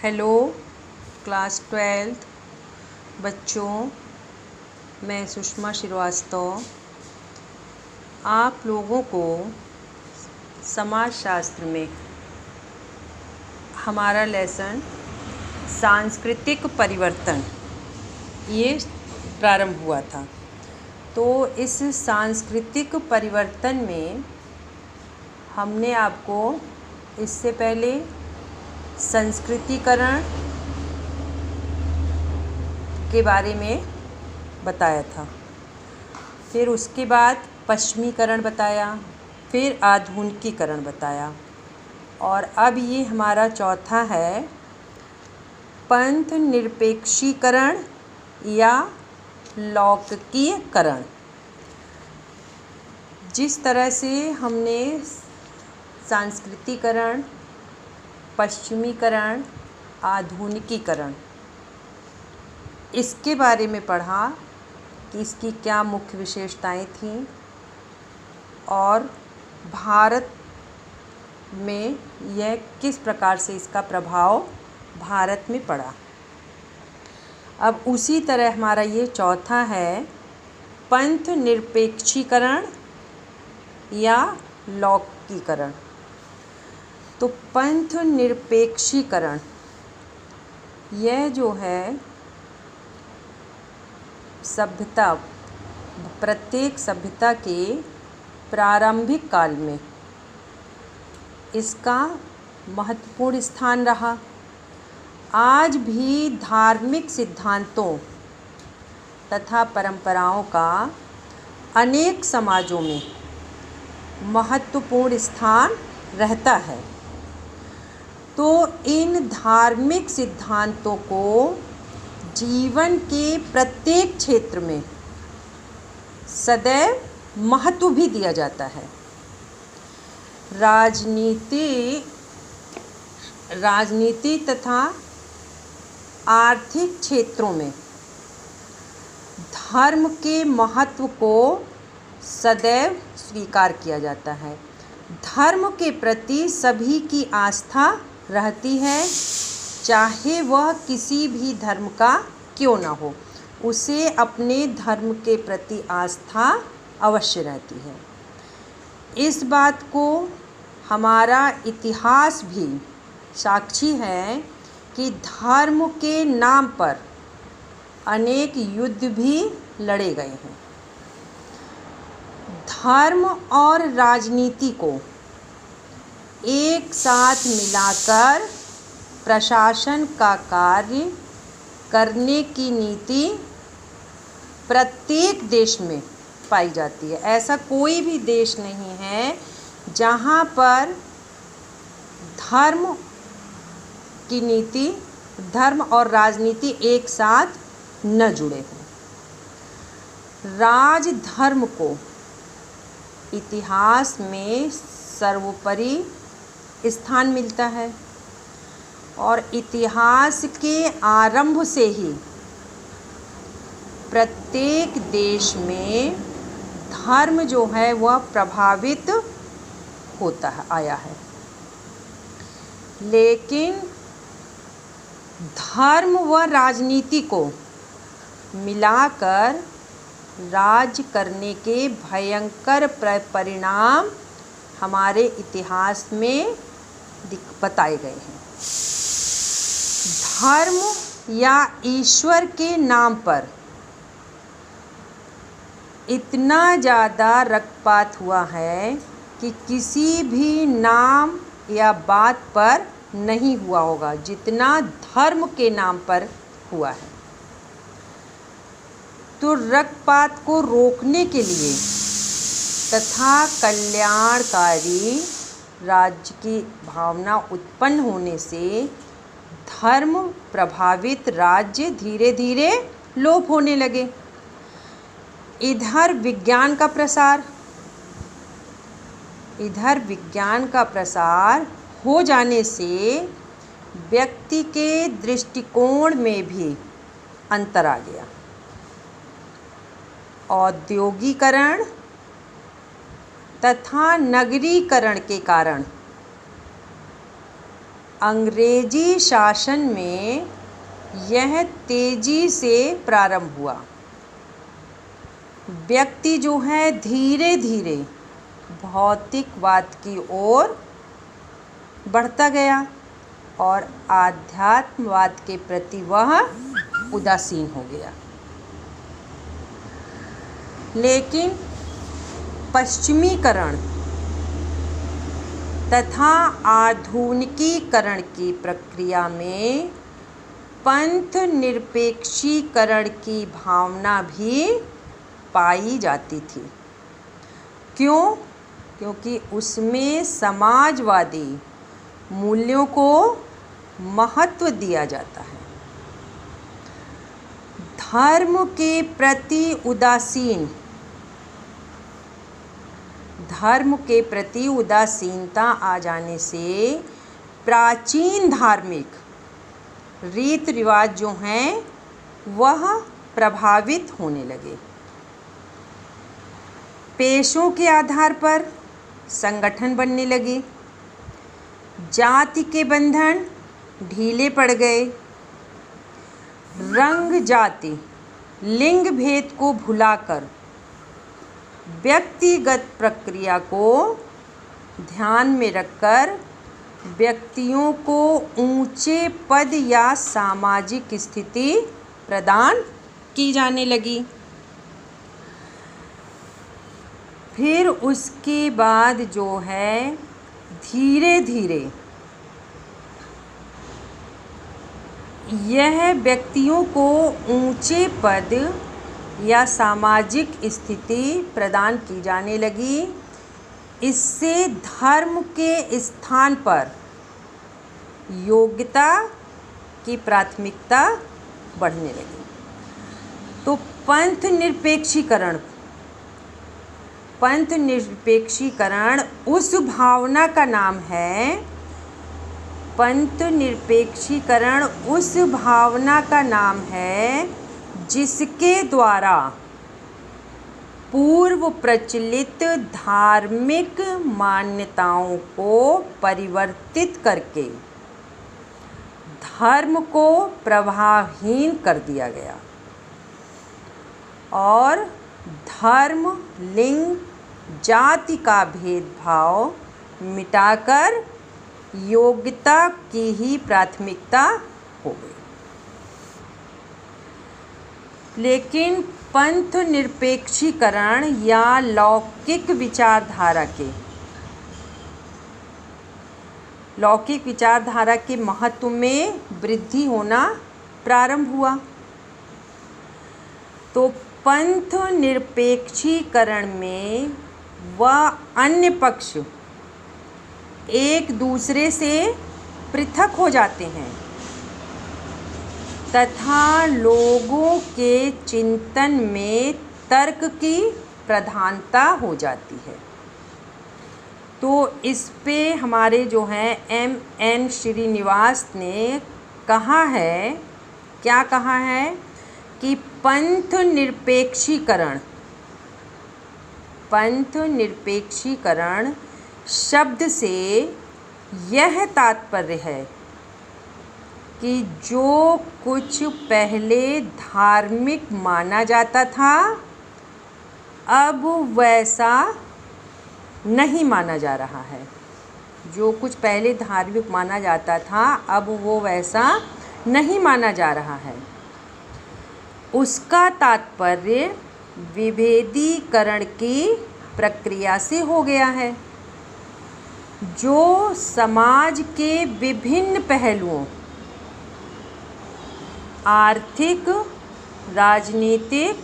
Hello class 12th बच्चों, मैं सुषमा श्रीवास्तव आप लोगों को समाजशास्त्र में हमारा लेसन सांस्कृतिक परिवर्तन ये प्रारंभ हुआ था। तो इस सांस्कृतिक परिवर्तन में हमने आपको इससे पहले संस्कृतिकरण के बारे में बताया था, फिर उसके बाद पश्चिमीकरण बताया, फिर आधुनिकीकरण बताया और अब ये हमारा चौथा है पंथ निरपेक्षीकरण या लौकिकीकरण। जिस तरह से हमने सांस्कृतिकरण, पश्चिमीकरण, आधुनिकीकरण इसके बारे में पढ़ा कि इसकी क्या मुख्य विशेषताएं थीं और भारत में यह किस प्रकार से इसका प्रभाव भारत में पड़ा। अब उसी तरह हमारा ये चौथा है पंथ निरपेक्षीकरण या लौकिकीकरण। तो पंथ निरपेक्षीकरण यह जो है सभ्यता, प्रत्येक सभ्यता के प्रारंभिक काल में इसका महत्वपूर्ण स्थान रहा। आज भी धार्मिक सिद्धांतों तथा परंपराओं का अनेक समाजों में महत्वपूर्ण स्थान रहता है। तो इन धार्मिक सिद्धांतों को जीवन के प्रत्येक क्षेत्र में सदैव महत्व भी दिया जाता है। राजनीति तथा आर्थिक क्षेत्रों में धर्म के महत्व को सदैव स्वीकार किया जाता है। धर्म के प्रति सभी की आस्था रहती है, चाहे वह किसी भी धर्म का क्यों न हो, उसे अपने धर्म के प्रति आस्था अवश्य रहती है। इस बात को हमारा इतिहास भी साक्षी है कि धर्म के नाम पर अनेक युद्ध भी लड़े गए हैं। धर्म और राजनीति को एक साथ मिलाकर प्रशासन का कार्य करने की नीति प्रत्येक देश में पाई जाती है। ऐसा कोई भी देश नहीं है जहाँ पर धर्म की नीति, धर्म और राजनीति एक साथ न जुड़े हों। राजधर्म को इतिहास में सर्वोपरि स्थान मिलता है और इतिहास के आरंभ से ही प्रत्येक देश में धर्म जो है वह प्रभावित होता आया है। लेकिन धर्म व राजनीति को मिलाकर राज करने के भयंकर परिणाम हमारे इतिहास में बताए गए हैं। धर्म या ईश्वर के नाम पर इतना ज़्यादा रक्तपात हुआ है कि किसी भी नाम या बात पर नहीं हुआ होगा जितना धर्म के नाम पर हुआ है। तो रक्तपात को रोकने के लिए तथा कल्याणकारी राज्य की भावना उत्पन्न होने से धर्म प्रभावित राज्य धीरे धीरे लोप होने लगे। इधर विज्ञान का प्रसार हो जाने से व्यक्ति के दृष्टिकोण में भी अंतर आ गया। औद्योगिकरण तथा नगरीकरण के कारण अंग्रेजी शासन में यह तेजी से प्रारंभ हुआ। व्यक्ति जो है धीरे धीरे भौतिकवाद की ओर बढ़ता गया और आध्यात्मवाद के प्रति वह उदासीन हो गया। लेकिन पश्चिमीकरण तथा आधुनिकीकरण की प्रक्रिया में पंथ निरपेक्षीकरण की भावना भी पाई जाती थी। क्यों? क्योंकि उसमें समाजवादी मूल्यों को महत्व दिया जाता है। धर्म के प्रति उदासीनता आ जाने से प्राचीन धार्मिक रीति रिवाज जो हैं वह प्रभावित होने लगे। पेशों के आधार पर संगठन बनने लगे। जाति के बंधन ढीले पड़ गए। रंग, जाति, लिंग भेद को भुलाकर व्यक्तिगत प्रक्रिया को ध्यान में रखकर व्यक्तियों को ऊंचे पद या सामाजिक स्थिति प्रदान की जाने लगी। फिर उसके बाद जो है धीरे धीरे यह व्यक्तियों को ऊंचे पद या सामाजिक स्थिति प्रदान की जाने लगी। इससे धर्म के स्थान पर योग्यता की प्राथमिकता बढ़ने लगी। तो पंथ निरपेक्षीकरण उस भावना का नाम है। पंथ निरपेक्षीकरण उस भावना का नाम है जिसके द्वारा पूर्व प्रचलित धार्मिक मान्यताओं को परिवर्तित करके धर्म को प्रभावहीन कर दिया गया और धर्म, लिंग, जाति का भेदभाव मिटाकर योग्यता की ही प्राथमिकता हो गई। लेकिन पंथ निरपेक्षीकरण या लौकिक विचारधारा के महत्व में वृद्धि होना प्रारंभ हुआ। तो पंथ निरपेक्षीकरण में वह अन्य पक्ष एक दूसरे से पृथक हो जाते हैं तथा लोगों के चिंतन में तर्क की प्रधानता हो जाती है। तो इस पे हमारे जो हैं M.N. श्रीनिवास ने कहा है, क्या कहा है कि पंथ निरपेक्षीकरण शब्द से यह तात्पर्य है कि जो कुछ पहले धार्मिक माना जाता था अब वैसा नहीं माना जा रहा है। जो कुछ पहले धार्मिक माना जाता था अब वो वैसा नहीं माना जा रहा है। उसका तात्पर्य विभेदीकरण की प्रक्रिया से हो गया है जो समाज के विभिन्न पहलुओं आर्थिक, राजनीतिक,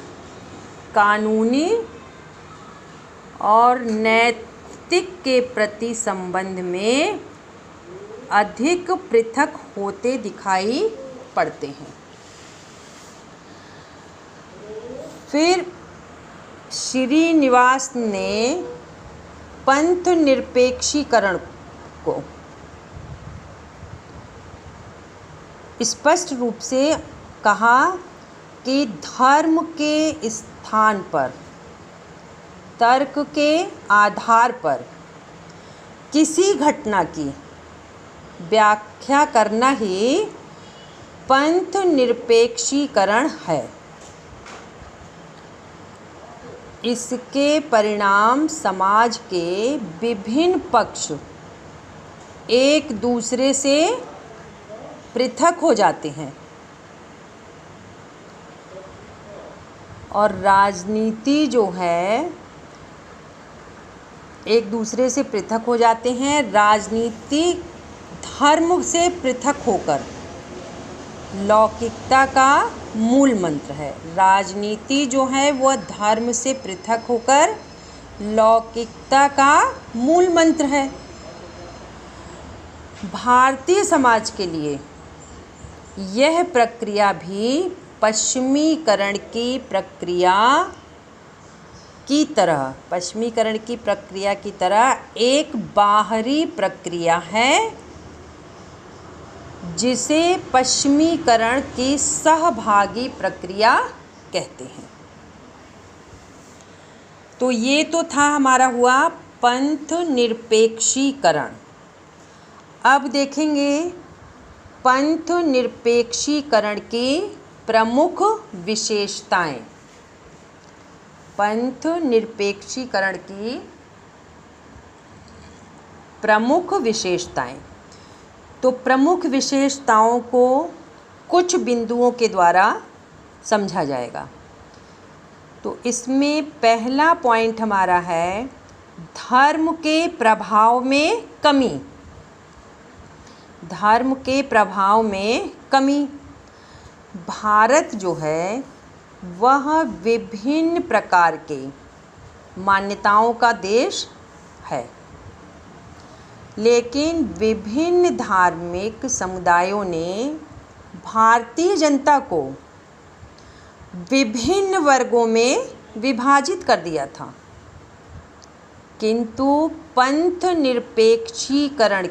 कानूनी और नैतिक के प्रति संबंध में अधिक पृथक होते दिखाई पड़ते हैं। फिर श्रीनिवास ने पंथ निरपेक्षीकरण को स्पष्ट रूप से कहा कि धर्म के स्थान पर तर्क के आधार पर किसी घटना की व्याख्या करना ही पंथ निरपेक्षीकरण है। इसके परिणाम समाज के विभिन्न पक्ष एक दूसरे से पृथक हो जाते हैं और राजनीति जो है एक दूसरे से पृथक हो जाते हैं। राजनीति धर्म से पृथक होकर लौकिकता का मूल मंत्र है। राजनीति जो है वह धर्म से पृथक होकर लौकिकता का मूल मंत्र है। भारतीय समाज के लिए यह प्रक्रिया भी पश्चिमीकरण की प्रक्रिया की तरह एक बाहरी प्रक्रिया है जिसे पश्चिमीकरण की सहभागी प्रक्रिया कहते हैं। तो ये तो था हमारा हुआ पंथ निरपेक्षीकरण। अब देखेंगे पंथ निरपेक्षीकरण की प्रमुख विशेषताएं। पंथ निरपेक्षीकरण की प्रमुख विशेषताएं। तो प्रमुख विशेषताओं को कुछ बिंदुओं के द्वारा समझा जाएगा। तो इसमें पहला पॉइंट हमारा है धर्म के प्रभाव में कमी। धर्म के प्रभाव में कमी। भारत जो है वह विभिन्न प्रकार के मान्यताओं का देश है, लेकिन विभिन्न धार्मिक समुदायों ने भारतीय जनता को विभिन्न वर्गों में विभाजित कर दिया था। किंतु पंथ निरपेक्षीकरण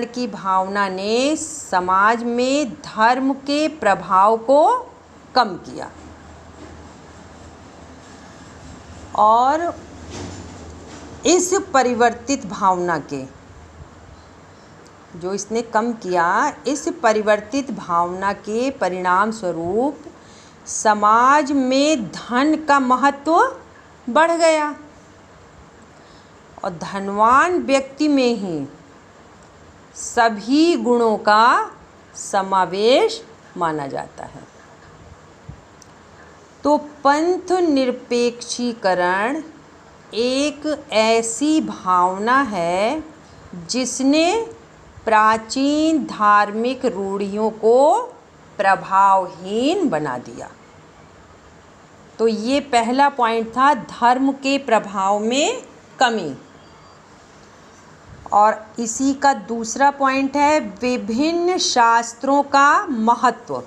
की भावना ने समाज में धर्म के प्रभाव को कम किया और इस परिवर्तित भावना के जो इसने कम किया, इस परिवर्तित भावना के परिणाम स्वरूप समाज में धन का महत्व बढ़ गया और धनवान व्यक्ति में ही सभी गुणों का समावेश माना जाता है। तो पंथ निरपेक्षीकरण एक ऐसी भावना है जिसने प्राचीन धार्मिक रूढ़ियों को प्रभावहीन बना दिया। तो ये पहला पॉइंट था धर्म के प्रभाव में कमी। और इसी का दूसरा पॉइंट है विभिन्न शास्त्रों का महत्व।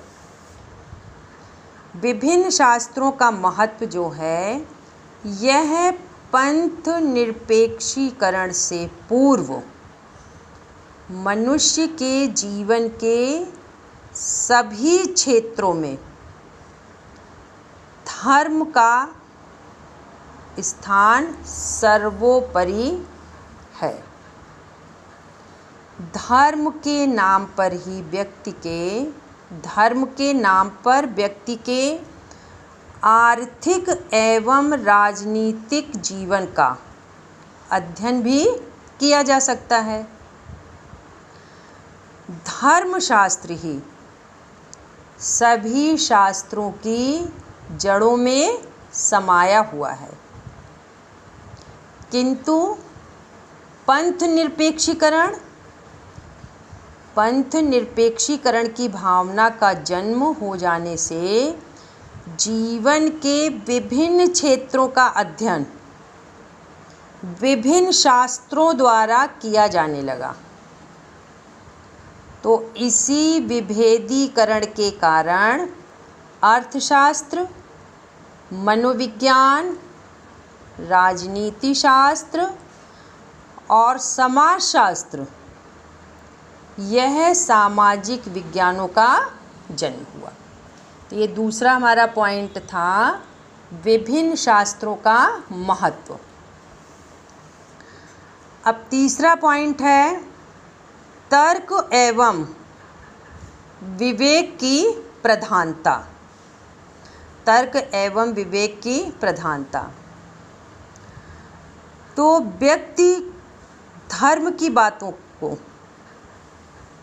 विभिन्न शास्त्रों का महत्व जो है यह पंथ निरपेक्षीकरण से पूर्व मनुष्य के जीवन के सभी क्षेत्रों में धर्म का स्थान सर्वोपरि है। धर्म के नाम पर व्यक्ति के आर्थिक एवं राजनीतिक जीवन का अध्ययन भी किया जा सकता है। धर्मशास्त्र ही सभी शास्त्रों की जड़ों में समाया हुआ है, किंतु पंथ निरपेक्षीकरण की भावना का जन्म हो जाने से जीवन के विभिन्न क्षेत्रों का अध्ययन विभिन्न शास्त्रों द्वारा किया जाने लगा। तो इसी विभेदीकरण के कारण अर्थशास्त्र, मनोविज्ञान, राजनीति शास्त्र और समाजशास्त्र यह सामाजिक विज्ञानों का जन्म हुआ। तो ये दूसरा हमारा पॉइंट था विभिन्न शास्त्रों का महत्व। अब तीसरा पॉइंट है तर्क एवं विवेक की प्रधानता। तर्क एवं विवेक की प्रधानता। तो व्यक्ति धर्म की बातों को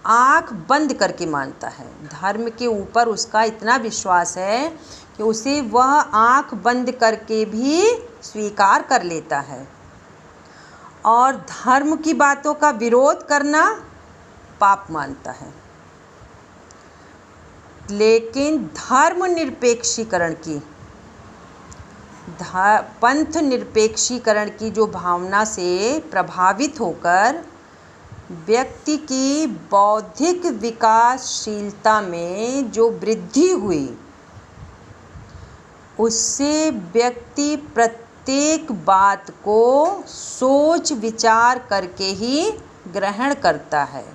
आँख बंद करके मानता है। धर्म के ऊपर उसका इतना विश्वास है कि उसे वह आँख बंद करके भी स्वीकार कर लेता है। और धर्म की बातों का विरोध करना पाप मानता है। लेकिन धर्म निरपेक्षीकरण की पंथ निरपेक्षीकरण की जो भावना से प्रभावित होकर व्यक्ति की बौद्धिक विकासशीलता में जो वृद्धि हुई, उससे व्यक्ति प्रत्येक बात को सोच विचार करके ही ग्रहण करता है।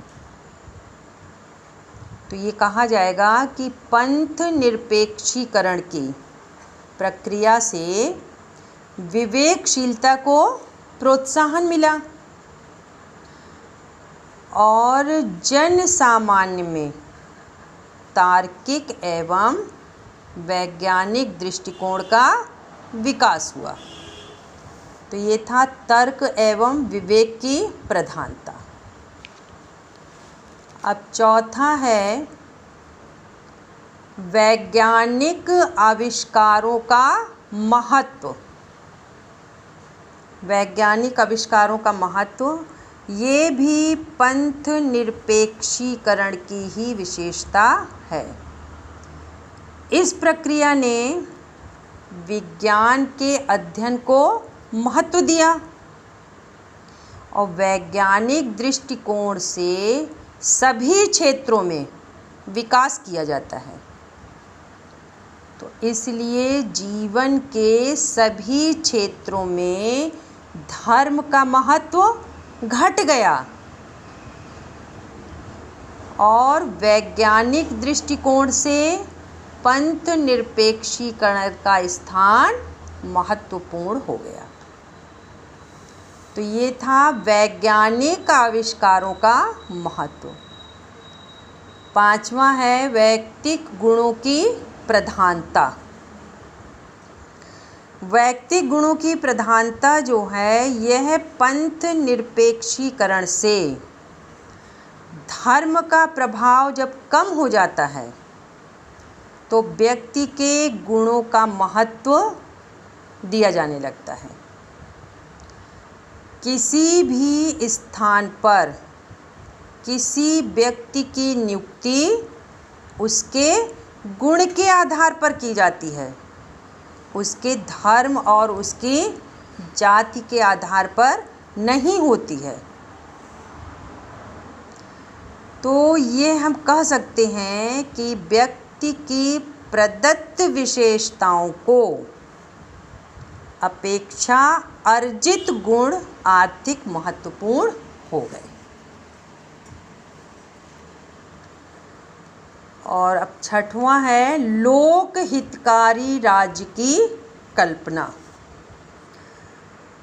तो ये कहा जाएगा कि पंथ निरपेक्षीकरण की प्रक्रिया से विवेकशीलता को प्रोत्साहन मिला और जन सामान्य में तार्किक एवं वैज्ञानिक दृष्टिकोण का विकास हुआ। तो ये था तर्क एवं विवेक की प्रधानता। अब चौथा है वैज्ञानिक आविष्कारों का महत्व। वैज्ञानिक आविष्कारों का महत्व ये भी पंथ निरपेक्षीकरण की ही विशेषता है। इस प्रक्रिया ने विज्ञान के अध्ययन को महत्व दिया और वैज्ञानिक दृष्टिकोण से सभी क्षेत्रों में विकास किया जाता है। तो इसलिए जीवन के सभी क्षेत्रों में धर्म का महत्व घट गया और वैज्ञानिक दृष्टिकोण से पंथ निरपेक्षीकरण का स्थान महत्वपूर्ण हो गया। तो ये था वैज्ञानिक आविष्कारों का महत्व। पांचवा है वैयक्तिक गुणों की प्रधानता। वैयक्तिक गुणों की प्रधानता जो है यह पंथ निरपेक्षीकरण से धर्म का प्रभाव जब कम हो जाता है तो व्यक्ति के गुणों का महत्व दिया जाने लगता है। किसी भी स्थान पर किसी व्यक्ति की नियुक्ति उसके गुण के आधार पर की जाती है, उसके धर्म और उसकी जाति के आधार पर नहीं होती है। तो ये हम कह सकते हैं कि व्यक्ति की प्रदत्त विशेषताओं को अपेक्षा अर्जित गुण अधिक महत्वपूर्ण हो गए। और अब छठवां है लोक हितकारी राज्य की कल्पना।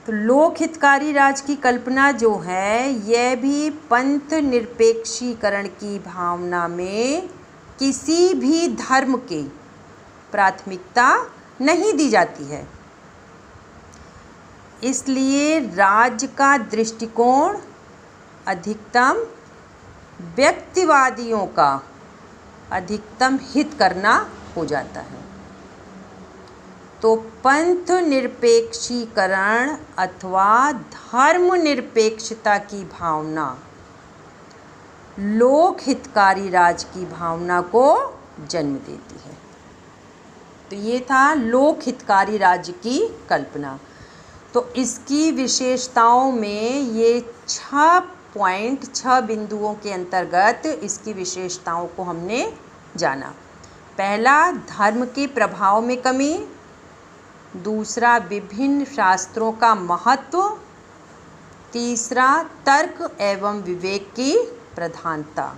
तो लोक हितकारी राज्य की कल्पना जो है यह भी पंथ निरपेक्षीकरण की भावना में किसी भी धर्म की प्राथमिकता नहीं दी जाती है। इसलिए राज्य का दृष्टिकोण अधिकतम व्यक्तिवादियों का अधिकतम हित करना हो जाता है। तो पंथ निरपेक्षीकरण अथवा धर्म निरपेक्षता की भावना लोक हितकारी राज की भावना को जन्म देती है। तो ये था लोक हितकारी राज्य की कल्पना। तो इसकी विशेषताओं में ये 6 बिंदुओं के अंतर्गत इसकी विशेषताओं को हमने जाना। पहला धर्म के प्रभाव में कमी, दूसरा विभिन्न शास्त्रों का महत्व, तीसरा तर्क एवं विवेक की प्रधानता,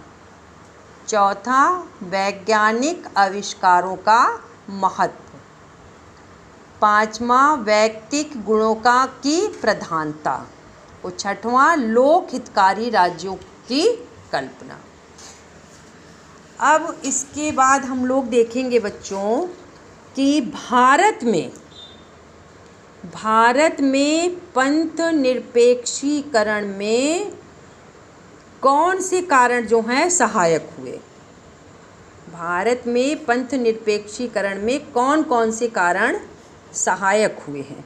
चौथा वैज्ञानिक आविष्कारों का महत्व, पांचवा वैयक्तिक गुणों की प्रधानता और छठवां लोक हितकारी राज्यों की कल्पना। अब इसके बाद हम लोग देखेंगे बच्चों कि भारत में पंथ निरपेक्षीकरण में कौन से कारण जो हैं सहायक हुए। भारत में पंथ निरपेक्षीकरण में कौन कौन से कारण सहायक हुए हैं।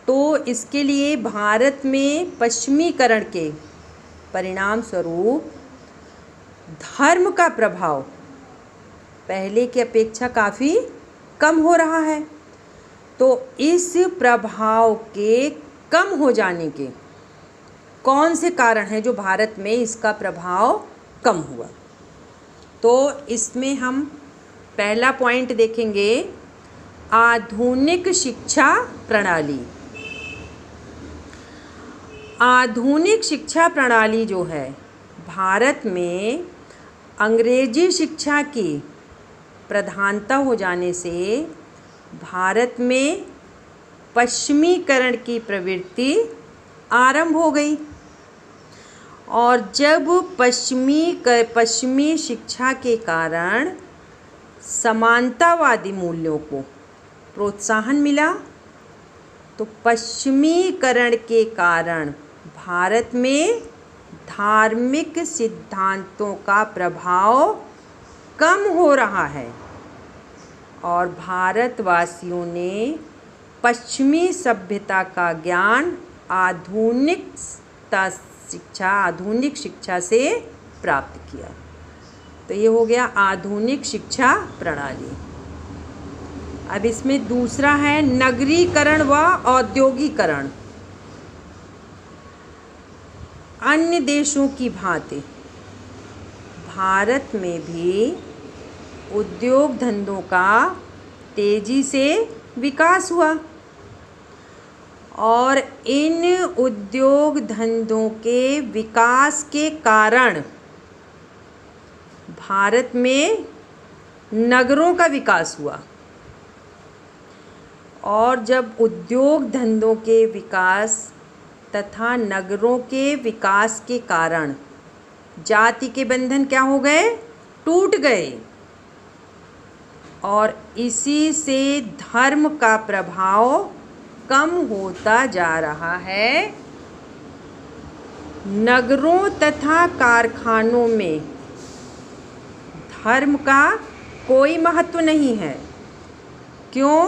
तो इसके लिए भारत में पश्चिमीकरण के परिणाम स्वरूप धर्म का प्रभाव पहले की अपेक्षा काफ़ी कम हो रहा है। तो इस प्रभाव के कम हो जाने के कौन से कारण हैं जो भारत में इसका प्रभाव कम हुआ। तो इसमें हम पहला पॉइंट देखेंगे, आधुनिक शिक्षा प्रणाली। आधुनिक शिक्षा प्रणाली जो है, भारत में अंग्रेजी शिक्षा की प्रधानता हो जाने से भारत में पश्चिमीकरण की प्रवृत्ति आरंभ हो गई। और जब पश्चिमी शिक्षा के कारण समानतावादी मूल्यों को प्रोत्साहन मिला, तो पश्चिमीकरण के कारण भारत में धार्मिक सिद्धांतों का प्रभाव कम हो रहा है और भारतवासियों ने पश्चिमी सभ्यता का ज्ञान आधुनिक शिक्षा से प्राप्त किया। तो ये हो गया आधुनिक शिक्षा प्रणाली। अब इसमें दूसरा है नगरीकरण व औद्योगिकरण। अन्य देशों की भांति भारत में भी उद्योग धंधों का तेजी से विकास हुआ और इन उद्योग धंधों के विकास के कारण भारत में नगरों का विकास हुआ। और जब उद्योग धंधों के विकास तथा नगरों के विकास के कारण जाति के बंधन क्या हो गए, टूट गए और इसी से धर्म का प्रभाव कम होता जा रहा है। नगरों तथा कारखानों में धर्म का कोई महत्व नहीं है, क्यों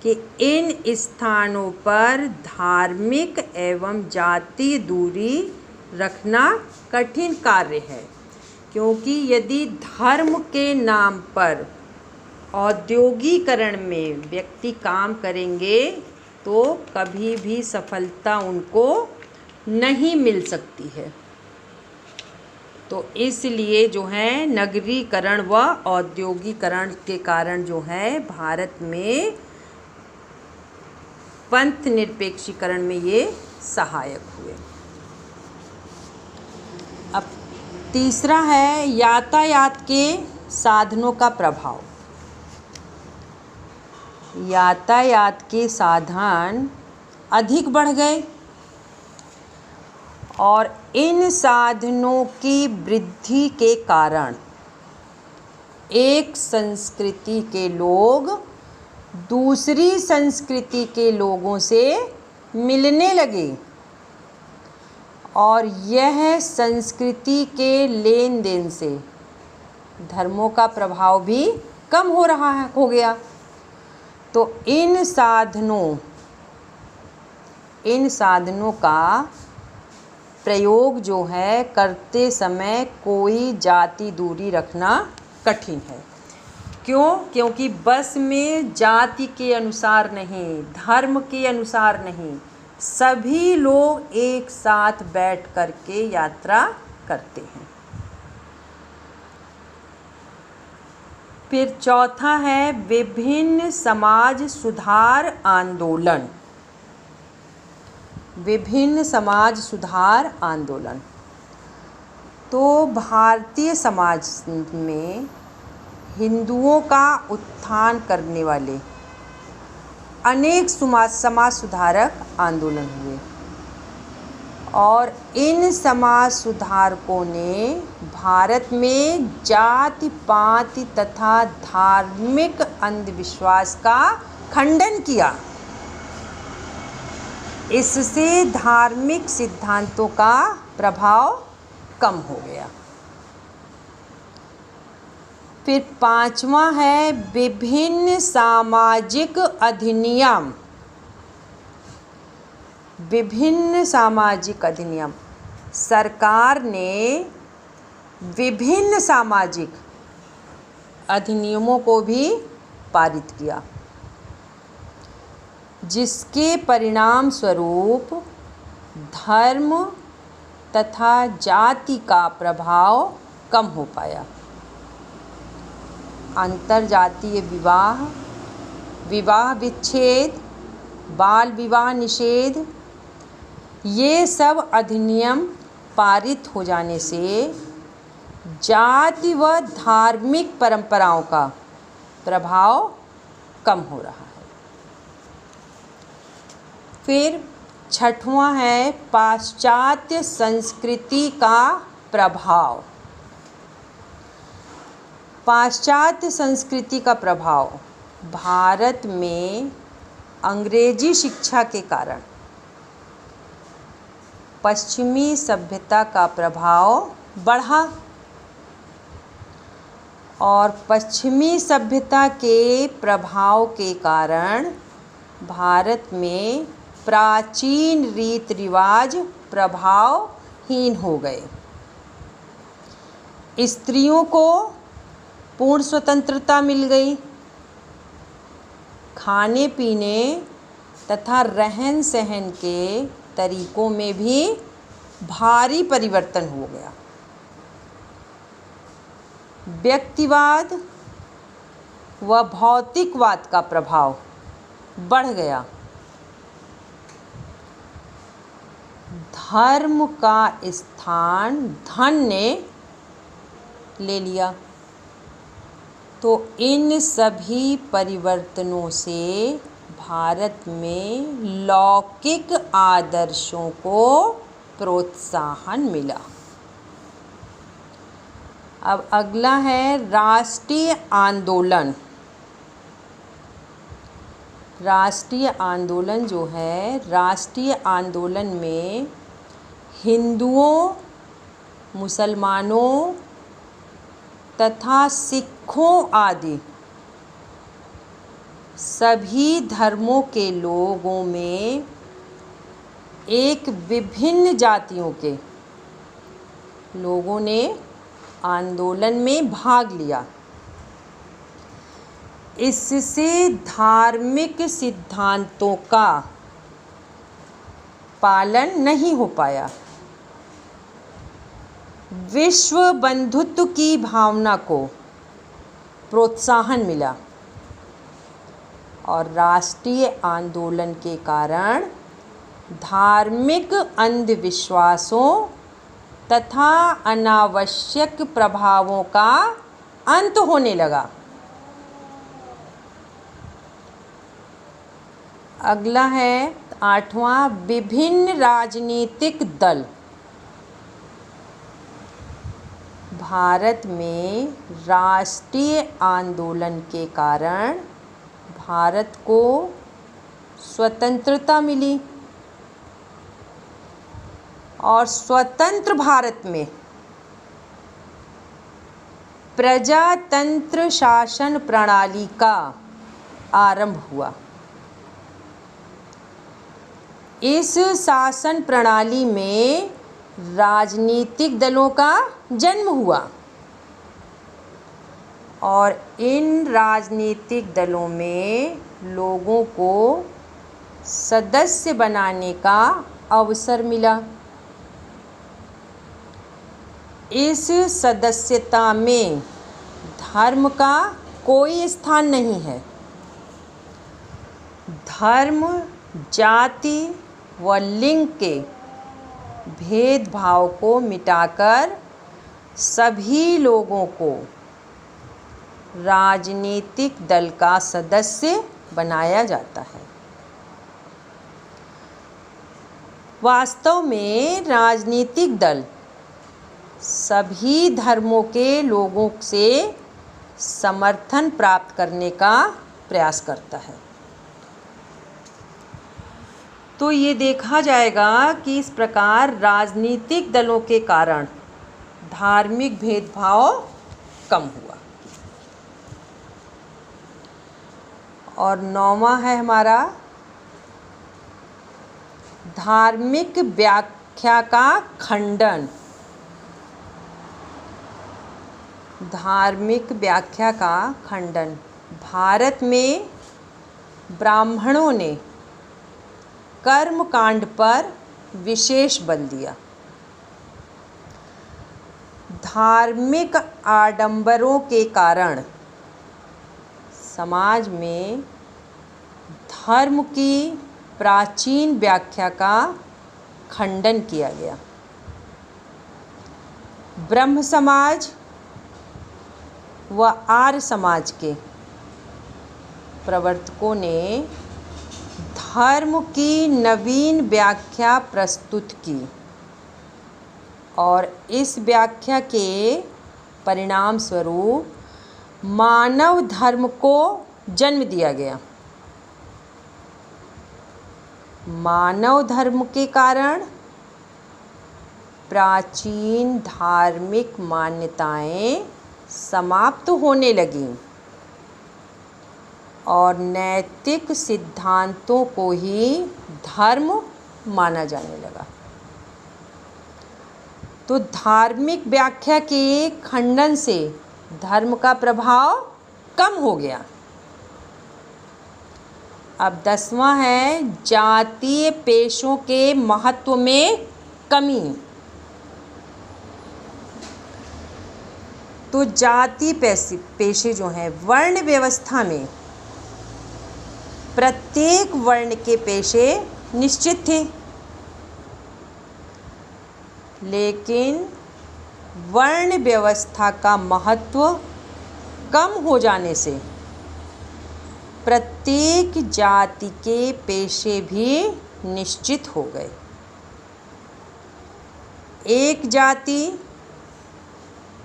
कि इन स्थानों पर धार्मिक एवं जातीय दूरी रखना कठिन कार्य है। क्योंकि यदि धर्म के नाम पर औद्योगिकरण में व्यक्ति काम करेंगे तो कभी भी सफलता उनको नहीं मिल सकती है। तो इसलिए जो है नगरीकरण व औद्योगिकरण के कारण जो है भारत में पंथ निरपेक्षीकरण में ये सहायक हुए। अब तीसरा है यातायात के साधनों का प्रभाव। यातायात के साधन अधिक बढ़ गए और इन साधनों की वृद्धि के कारण एक संस्कृति के लोग दूसरी संस्कृति के लोगों से मिलने लगे और यह संस्कृति के लेन देन से धर्मों का प्रभाव भी कम हो गया। तो इन साधनों का प्रयोग जो है करते समय कोई जाति दूरी रखना कठिन है। क्यों? क्योंकि बस में जाति के अनुसार नहीं, धर्म के अनुसार नहीं, सभी लोग एक साथ बैठ कर के यात्रा करते हैं। फिर चौथा है विभिन्न समाज सुधार आंदोलन। विभिन्न समाज सुधार आंदोलन तो भारतीय समाज में हिंदुओं का उत्थान करने वाले अनेक समाज सुधारक आंदोलन हुए और इन समाज सुधारकों ने भारत में जाति पाति तथा धार्मिक अंधविश्वास का खंडन किया। इससे धार्मिक सिद्धांतों का प्रभाव कम हो गया। फिर पांचवा है विभिन्न सामाजिक अधिनियम। विभिन्न सामाजिक अधिनियम, सरकार ने विभिन्न सामाजिक अधिनियमों को भी पारित किया, जिसके परिणाम स्वरूप धर्म तथा जाति का प्रभाव कम हो पाया। अंतरजातीय विवाह, विवाह विच्छेद, बाल विवाह निषेध, ये सब अधिनियम पारित हो जाने से जाति व धार्मिक परंपराओं का प्रभाव कम हो रहा है। फिर छठवां है पाश्चात्य संस्कृति का प्रभाव। पाश्चात्य संस्कृति का प्रभाव भारत में अंग्रेजी शिक्षा के कारण पश्चिमी सभ्यता का प्रभाव बढ़ा और पश्चिमी सभ्यता के प्रभाव के कारण भारत में प्राचीन रीति रिवाज प्रभावहीन हो गए। स्त्रियों को पूर्ण स्वतंत्रता मिल गई। खाने पीने तथा रहन सहन के तरीकों में भी भारी परिवर्तन हो गया। व्यक्तिवाद व भौतिकवाद का प्रभाव बढ़ गया। धर्म का स्थान धन ने ले लिया। तो इन सभी परिवर्तनों से भारत में लौकिक आदर्शों को प्रोत्साहन मिला। अब अगला है राष्ट्रीय आंदोलन। राष्ट्रीय आंदोलन जो है, राष्ट्रीय आंदोलन में हिंदुओं, मुसलमानों तथा सिखों आदि सभी धर्मों के लोगों में एक विभिन्न जातियों के लोगों ने आंदोलन में भाग लिया। इससे धार्मिक सिद्धांतों का पालन नहीं हो पाया। विश्व बंधुत्व की भावना को प्रोत्साहन मिला और राष्ट्रीय आंदोलन के कारण धार्मिक अंधविश्वासों तथा अनावश्यक प्रभावों का अंत होने लगा। अगला है आठवां विभिन्न राजनीतिक दल। भारत में राष्ट्रीय आंदोलन के कारण भारत को स्वतंत्रता मिली और स्वतंत्र भारत में प्रजातंत्र शासन प्रणाली का आरंभ हुआ। इस शासन प्रणाली में राजनीतिक दलों का जन्म हुआ और इन राजनीतिक दलों में लोगों को सदस्य बनाने का अवसर मिला। इस सदस्यता में धर्म का कोई स्थान नहीं है। धर्म, जाति व लिंग के भेदभाव को मिटाकर सभी लोगों को राजनीतिक दल का सदस्य बनाया जाता है। वास्तव में राजनीतिक दल सभी धर्मों के लोगों से समर्थन प्राप्त करने का प्रयास करता है। तो ये देखा जाएगा कि इस प्रकार राजनीतिक दलों के कारण धार्मिक भेदभाव कम हुआ। और 9वां है हमारा धार्मिक व्याख्या का खंडन। धार्मिक व्याख्या का खंडन। भारत में ब्राह्मणों ने कर्मकांड पर विशेष बल दिया। धार्मिक आडंबरों के कारण समाज में धर्म की प्राचीन व्याख्या का खंडन किया गया। ब्रह्म समाज व आर्य समाज के प्रवर्तकों ने धर्म की नवीन व्याख्या प्रस्तुत की और इस व्याख्या के परिणाम स्वरूप मानव धर्म को जन्म दिया गया। मानव धर्म के कारण प्राचीन धार्मिक मान्यताएं समाप्त होने लगीं और नैतिक सिद्धांतों को ही धर्म माना जाने लगा। तो धार्मिक व्याख्या के खंडन से धर्म का प्रभाव कम हो गया। अब 10वां है जातीय पेशों के महत्व में कमी। तो जाति पेशे जो हैं वर्ण व्यवस्था में प्रत्येक वर्ण के पेशे निश्चित थे, लेकिन वर्ण व्यवस्था का महत्व कम हो जाने से प्रत्येक जाति के पेशे भी निश्चित हो गए। एक जाति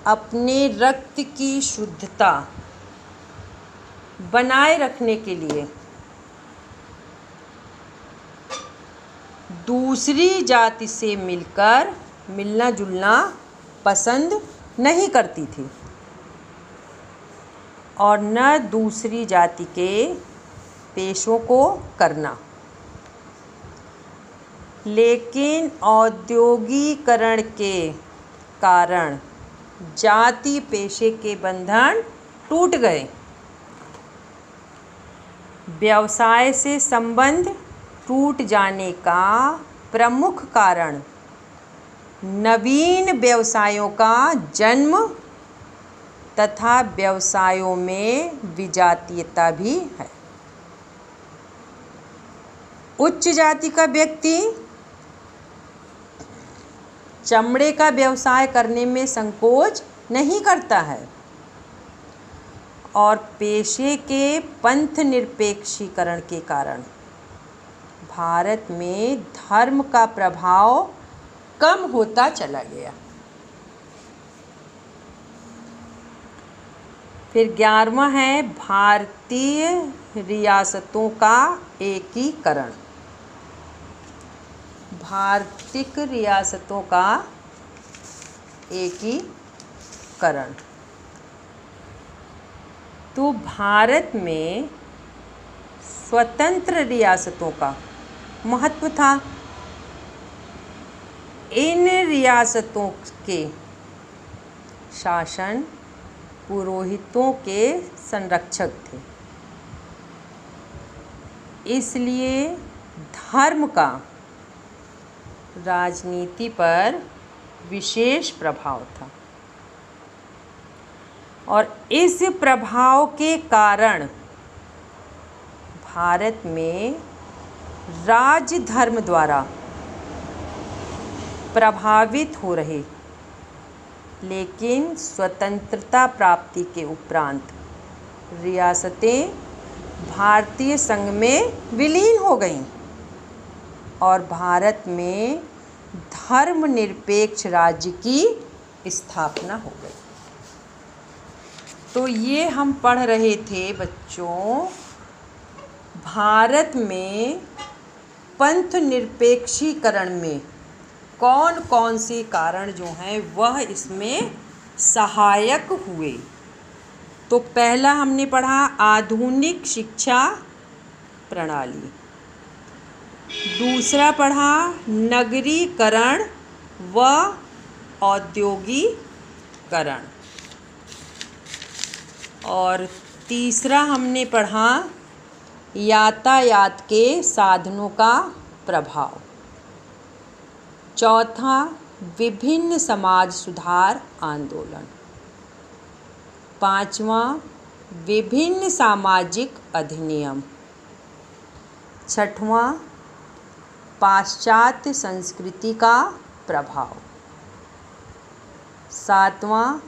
अपने रक्त की शुद्धता बनाए रखने के लिए दूसरी जाति से मिलना जुलना पसंद नहीं करती थी और न दूसरी जाति के पेशों को करना। लेकिन औद्योगीकरण के कारण जाति पेशे के बंधन टूट गए। व्यवसाय से संबंध टूट जाने का प्रमुख कारण नवीन व्यवसायों का जन्म तथा व्यवसायों में विजातीयता भी है। उच्च जाति का व्यक्ति चमड़े का व्यवसाय करने में संकोच नहीं करता है और पेशे के पंथ निरपेक्षीकरण के कारण भारत में धर्म का प्रभाव कम होता चला गया। फिर 11वां है भारतीय रियासतों का एकीकरण। भारतीय रियासतों का एकीकरण। तो भारत में स्वतंत्र रियासतों का महत्व था। इन रियासतों के शासन पुरोहितों के संरक्षक थे, इसलिए धर्म का राजनीति पर विशेष प्रभाव था और इस प्रभाव के कारण भारत में राज्य धर्म द्वारा प्रभावित हो रहे लेकिन स्वतंत्रता प्राप्ति के उपरांत रियासतें भारतीय संघ में विलीन हो गईं। और भारत में धर्मनिरपेक्ष राज्य की स्थापना हो गई। तो ये हम पढ़ रहे थे बच्चों, भारत में पंथ निरपेक्षीकरण में कौन कौन से कारण जो हैं वह इसमें सहायक हुए। तो पहला हमने पढ़ा आधुनिक शिक्षा प्रणाली, दूसरा पढ़ा नगरीकरण व औद्योगिकरण, और तीसरा हमने पढ़ा यातायात के साधनों का प्रभाव, चौथा विभिन्न समाज सुधार आंदोलन, पांचवा विभिन्न सामाजिक अधिनियम, छठवां पाश्चात्य संस्कृति का प्रभाव, सातवां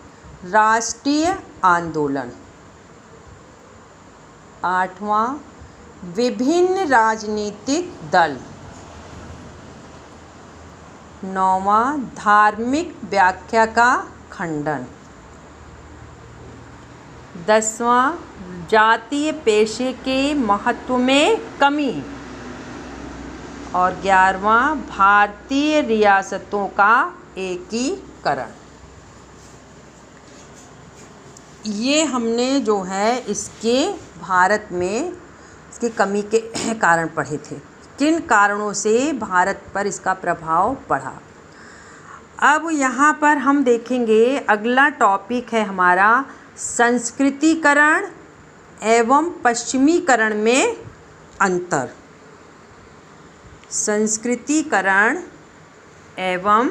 राष्ट्रीय आंदोलन, आठवां विभिन्न राजनीतिक दल, नौवां धार्मिक व्याख्या का खंडन, दसवां जातीय पेशे के महत्व में कमी, और 11वां भारतीय रियासतों का एकीकरण। ये हमने जो है इसके भारत में इसकी कमी के कारण पढ़े थे, किन कारणों से भारत पर इसका प्रभाव पड़ा। अब यहाँ पर हम देखेंगे अगला टॉपिक है हमारा संस्कृतिकरण एवं पश्चिमीकरण में अंतर। संस्कृतिकरण एवं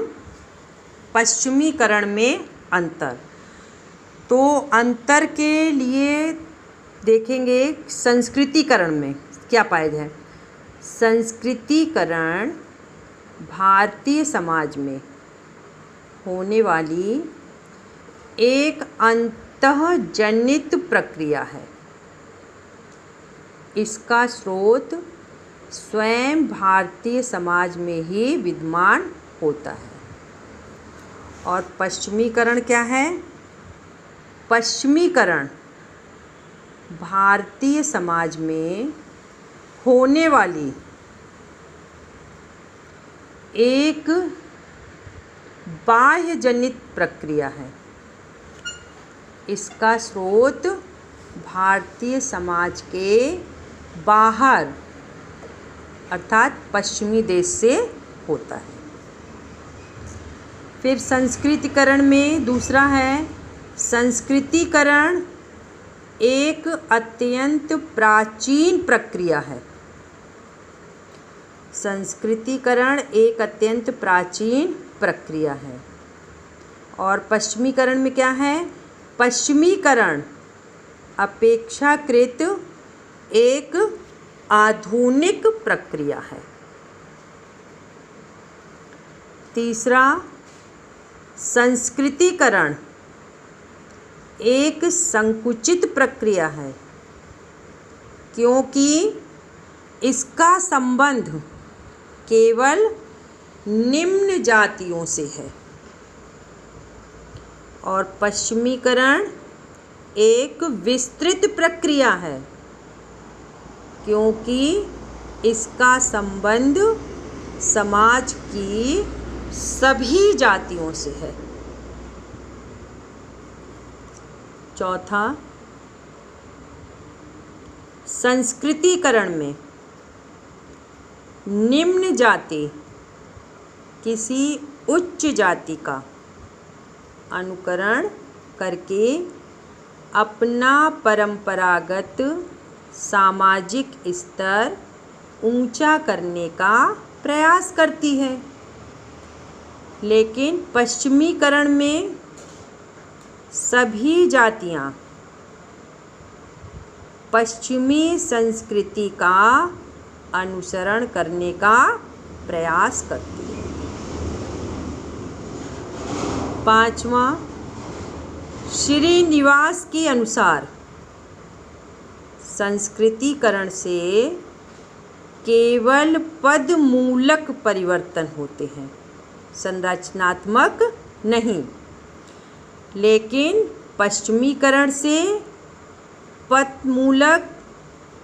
पश्चिमीकरण में अंतर। तो अंतर के लिए देखेंगे संस्कृतिकरण में क्या पाया जाए। संस्कृतिकरण भारतीय समाज में होने वाली एक अंतःजनित प्रक्रिया है। इसका स्रोत स्वयं भारतीय समाज में ही विद्यमान होता है। और पश्चिमीकरण क्या है? पश्चिमीकरण भारतीय समाज में होने वाली एक बाह्यजनित प्रक्रिया है। इसका स्रोत भारतीय समाज के बाहर अर्थात पश्चिमी देश से होता है। फिर संस्कृतिकरण में दूसरा है संस्कृतिकरण एक अत्यंत प्राचीन प्रक्रिया है। संस्कृतिकरण एक अत्यंत प्राचीन प्रक्रिया है। और पश्चिमीकरण में क्या है? पश्चिमीकरण अपेक्षाकृत एक आधुनिक प्रक्रिया है। तीसरा संस्कृतिकरण एक संकुचित प्रक्रिया है, क्योंकि इसका संबंध केवल निम्न जातियों से है। और पश्चिमीकरण एक विस्तृत प्रक्रिया है, क्योंकि इसका संबंध समाज की सभी जातियों से है। चौथा संस्कृतिकरण में निम्न जाति किसी उच्च जाति का अनुकरण करके अपना परंपरागत सामाजिक स्तर ऊंचा करने का प्रयास करती है। लेकिन पश्चिमीकरण में सभी जातियां पश्चिमी संस्कृति का अनुसरण करने का प्रयास करती है। पांचवा श्रीनिवास के अनुसार संस्कृतिकरण से केवल पद मूलक परिवर्तन होते हैं, संरचनात्मक नहीं। लेकिन पश्चिमीकरण से पद मूलक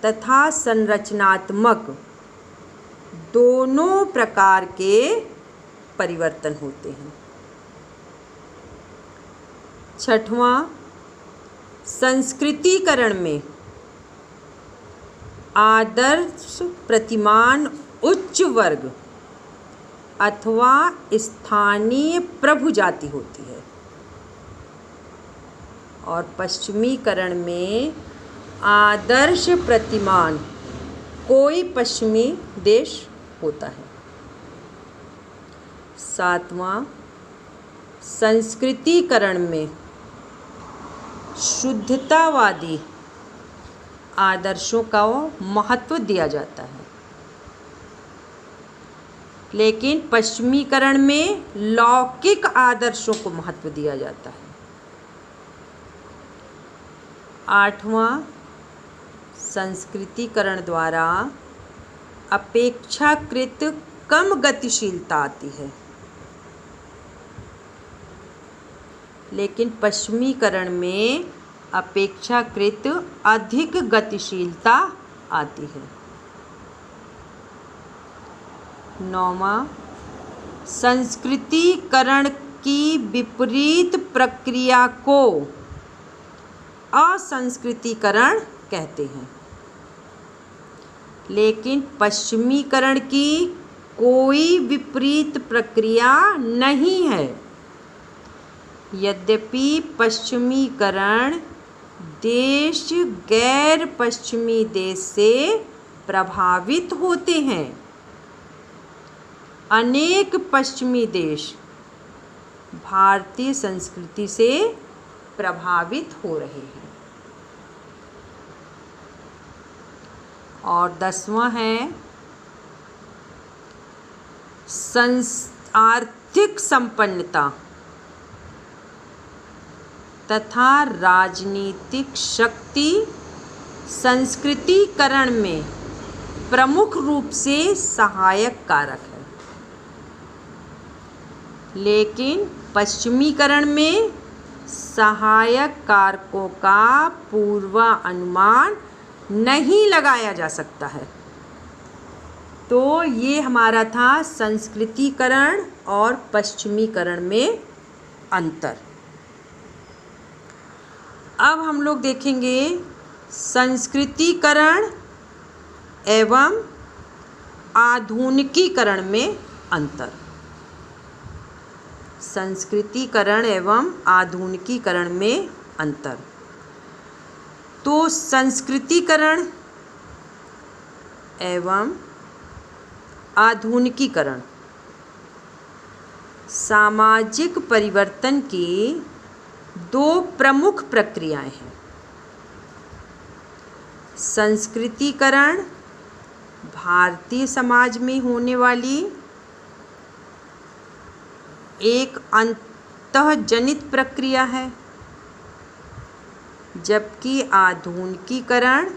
तथा संरचनात्मक दोनों प्रकार के परिवर्तन होते हैं। छठवां, संस्कृतीकरण में आदर्श प्रतिमान उच्च वर्ग अथवा स्थानीय प्रभु जाति होती है और पश्चिमीकरण में आदर्श प्रतिमान कोई पश्चिमी देश होता है। सातवां, संस्कृतीकरण में शुद्धतावादी आदर्शों का महत्व दिया जाता है, लेकिन पश्चिमीकरण में लौकिक आदर्शों को महत्व दिया जाता है। आठवां, संस्कृतीकरण द्वारा अपेक्षाकृत कम गतिशीलता आती है, लेकिन पश्चिमीकरण में अपेक्षाकृत अधिक गतिशीलता आती है। नौवां, संस्कृतीकरण की विपरीत प्रक्रिया को असंस्कृतीकरण कहते हैं, लेकिन पश्चिमीकरण की कोई विपरीत प्रक्रिया नहीं है। यद्यपि पश्चिमीकरण देश गैर पश्चिमी देश से प्रभावित होते हैं, अनेक पश्चिमी देश भारतीय संस्कृति से प्रभावित हो रहे हैं। और 10वां है आर्थिक संपन्नता तथा राजनीतिक शक्ति संस्कृतीकरण में प्रमुख रूप से सहायक कारक है, लेकिन पश्चिमीकरण में सहायक कारकों का पूर्वानुमान नहीं लगाया जा सकता है। तो ये हमारा था संस्कृतीकरण और पश्चिमीकरण में अंतर। अब हम लोग देखेंगे संस्कृतीकरण एवं आधुनिकीकरण में अंतर। संस्कृतीकरण एवं आधुनिकीकरण में अंतर। तो संस्कृतीकरण एवं आधुनिकीकरण सामाजिक परिवर्तन की दो प्रमुख प्रक्रियाएं हैं। संस्कृतीकरण भारतीय समाज में होने वाली एक अंतःजनित प्रक्रिया है, जबकि आधुनिकीकरण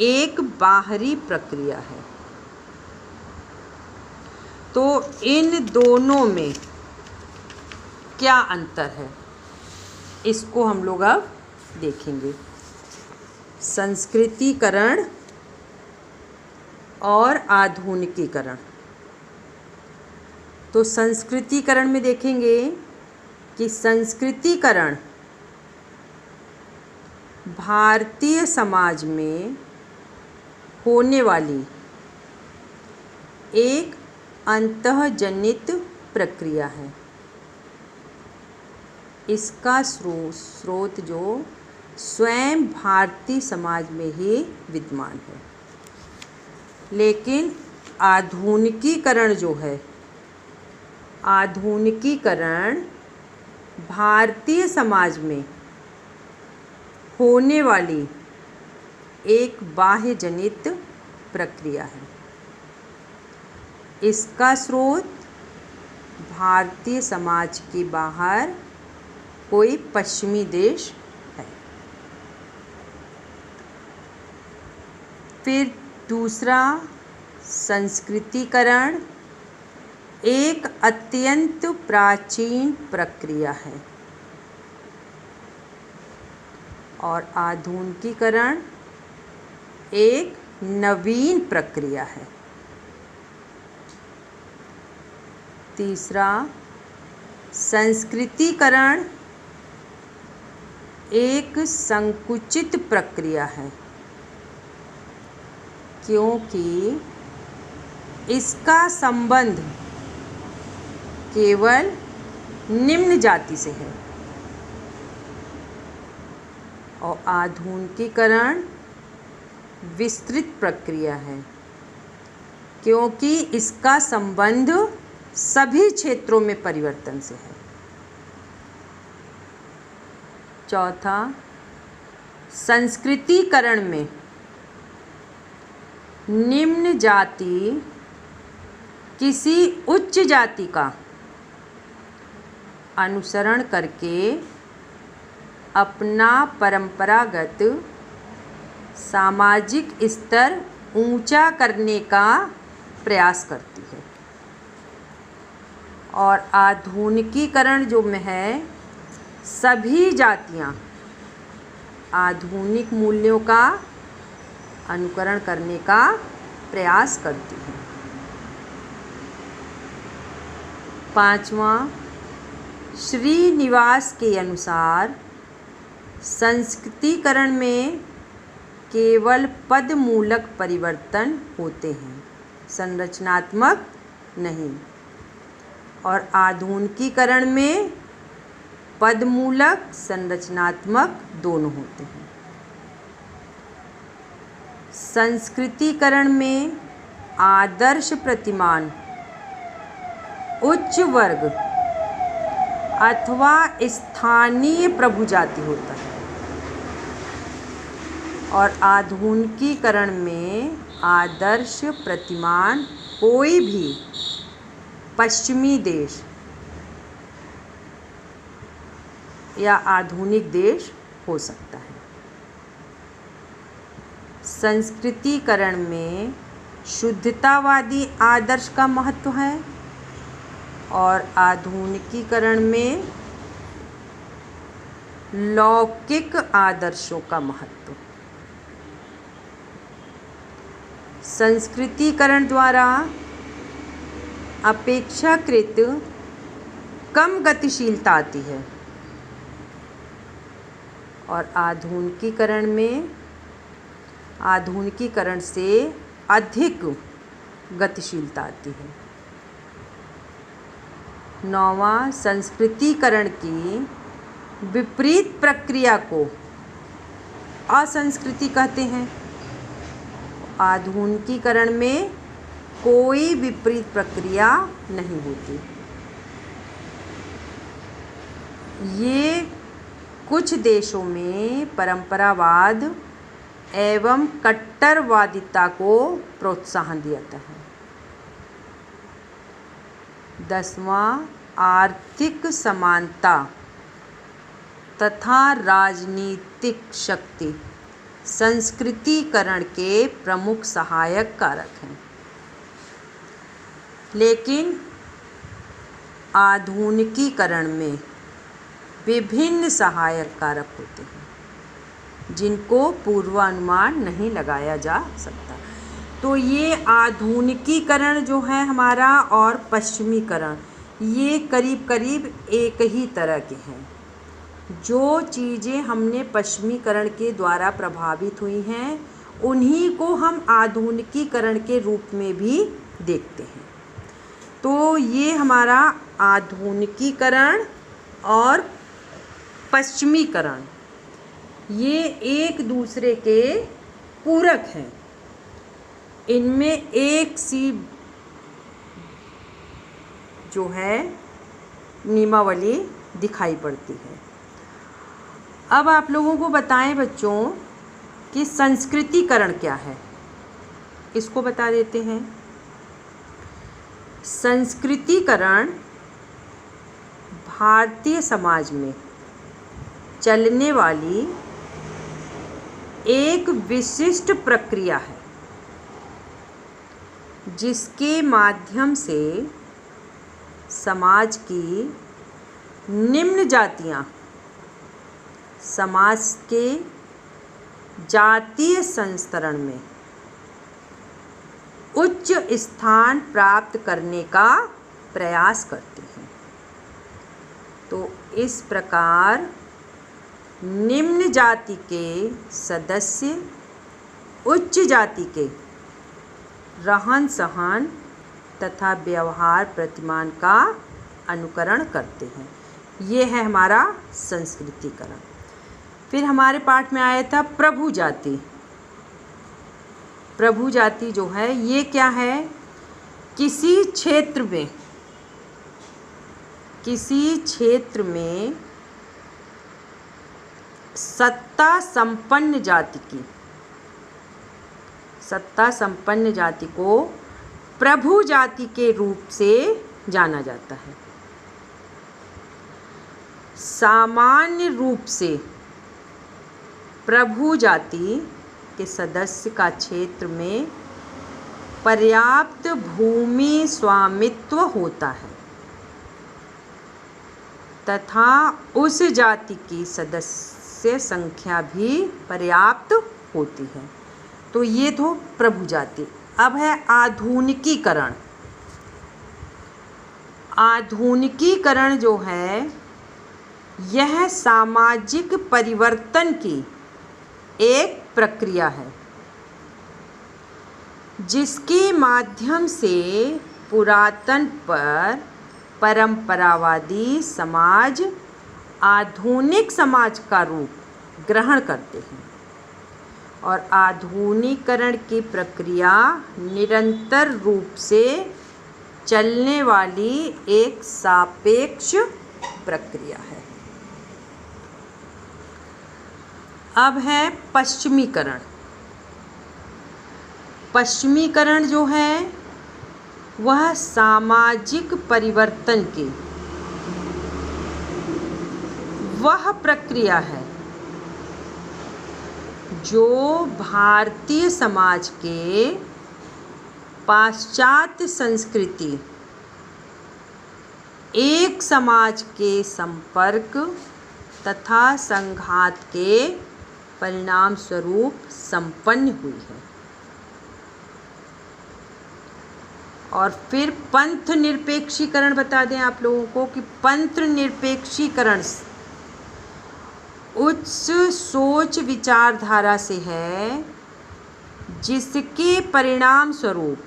एक बाहरी प्रक्रिया है। तो इन दोनों में क्या अंतर है, इसको हम लोग अब देखेंगे। संस्कृतीकरण और आधुनिकीकरण। तो संस्कृतीकरण में देखेंगे कि संस्कृतीकरण भारतीय समाज में होने वाली एक अंतःजनित प्रक्रिया है। इसका स्रोत जो स्वयं भारतीय समाज में ही विद्यमान है, लेकिन आधुनिकीकरण जो है, आधुनिकीकरण भारतीय समाज में होने वाली एक बाह्यजनित प्रक्रिया है। इसका स्रोत भारतीय समाज के बाहर कोई पश्चिमी देश है। फिर दूसरा संस्कृतिकरण एक अत्यंत प्राचीन प्रक्रिया है और आधुनिकीकरण एक नवीन प्रक्रिया है। तीसरा, संस्कृतिकरण एक संकुचित प्रक्रिया है क्योंकि इसका संबंध केवल निम्न जाति से है और आधुनिकीकरण विस्तृत प्रक्रिया है क्योंकि इसका संबंध सभी क्षेत्रों में परिवर्तन से है। चौथा, संस्कृतिकरण में निम्न जाति किसी उच्च जाति का अनुसरण करके अपना परंपरागत सामाजिक स्तर ऊंचा करने का प्रयास करती है और आधुनिकीकरण जो में है सभी जातियां आधुनिक मूल्यों का अनुकरण करने का प्रयास करती हैं। पांचवा, श्रीनिवास के अनुसार संस्कृतिकरण में केवल पदमूलक परिवर्तन होते हैं, संरचनात्मक नहीं, और आधुनिकीकरण में पदमूलक संरचनात्मक दोनों होते हैं। संस्कृतिकरण में आदर्श प्रतिमान उच्च वर्ग अथवा स्थानीय प्रभु जाति होता है और आधुनिकीकरण में आदर्श प्रतिमान कोई भी पश्चिमी देश या आधुनिक देश हो सकता है। संस्कृतिकरण में शुद्धतावादी आदर्श का महत्व है और आधुनिकीकरण में लौकिक आदर्शों का महत्व। संस्कृतिकरण द्वारा अपेक्षाकृत कम गतिशीलता आती है और आधुनिकीकरण से अधिक गतिशीलता आती है। नौवां, संस्कृतिकरण की विपरीत प्रक्रिया को असंस्कृति कहते हैं। आधुनिकीकरण में कोई विपरीत प्रक्रिया नहीं होती। ये कुछ देशों में परंपरावाद एवं कट्टरवादिता को प्रोत्साहन देता है। 10वां, आर्थिक समानता तथा राजनीतिक शक्ति संस्कृतिकरण के प्रमुख सहायक कारक हैं, लेकिन आधुनिकीकरण में विभिन्न सहायक कारक होते हैं जिनको पूर्वानुमान नहीं लगाया जा सकता। तो ये आधुनिकीकरण जो है हमारा और पश्चिमीकरण ये करीब करीब एक ही तरह के हैं। जो चीज़ें हमने पश्चिमीकरण के द्वारा प्रभावित हुई हैं उन्हीं को हम आधुनिकीकरण के रूप में भी देखते हैं। तो ये हमारा आधुनिकीकरण और पश्चिमीकरण ये एक दूसरे के पूरक हैं। इनमें एक सी जो है नियमावली दिखाई पड़ती है। अब आप लोगों को बताएं बच्चों कि संस्कृतिकरण क्या है, इसको बता देते हैं। संस्कृतिकरण भारतीय समाज में चलने वाली एक विशिष्ट प्रक्रिया है जिसके माध्यम से समाज की निम्न जातियां समाज के जातीय संस्तरण में उच्च स्थान प्राप्त करने का प्रयास करते हैं। तो इस प्रकार निम्न जाति के सदस्य उच्च जाति के रहन सहन तथा व्यवहार प्रतिमान का अनुकरण करते हैं। ये है हमारा संस्कृतिकरण। फिर हमारे पाठ में आया था प्रभु जाति। प्रभु जाति जो है ये क्या है, किसी क्षेत्र में सत्ता संपन्न जाति को प्रभु जाति के रूप से जाना जाता है। सामान्य रूप से प्रभु जाति के सदस्य का क्षेत्र में पर्याप्त भूमि स्वामित्व होता है तथा उस जाति की सदस्य संख्या भी पर्याप्त होती है। तो ये तो प्रभु जाति। अब है आधुनिकीकरण। आधुनिकीकरण जो है यह सामाजिक परिवर्तन की एक प्रक्रिया है जिसके माध्यम से पुरातन पर परंपरावादी समाज आधुनिक समाज का रूप ग्रहण करते हैं और आधुनिकीकरण की प्रक्रिया निरंतर रूप से चलने वाली एक सापेक्ष प्रक्रिया है। अब है पश्चिमीकरण। पश्चिमीकरण जो है वह सामाजिक परिवर्तन की वह प्रक्रिया है जो भारतीय समाज के पाश्चात्य संस्कृति एक समाज के संपर्क तथा संघात के परिणाम स्वरूप संपन्न हुई है। और फिर पंथ निरपेक्षीकरण बता दें आप लोगों को कि पंथ निरपेक्षीकरण उच्च सोच विचारधारा से है जिसके परिणाम स्वरूप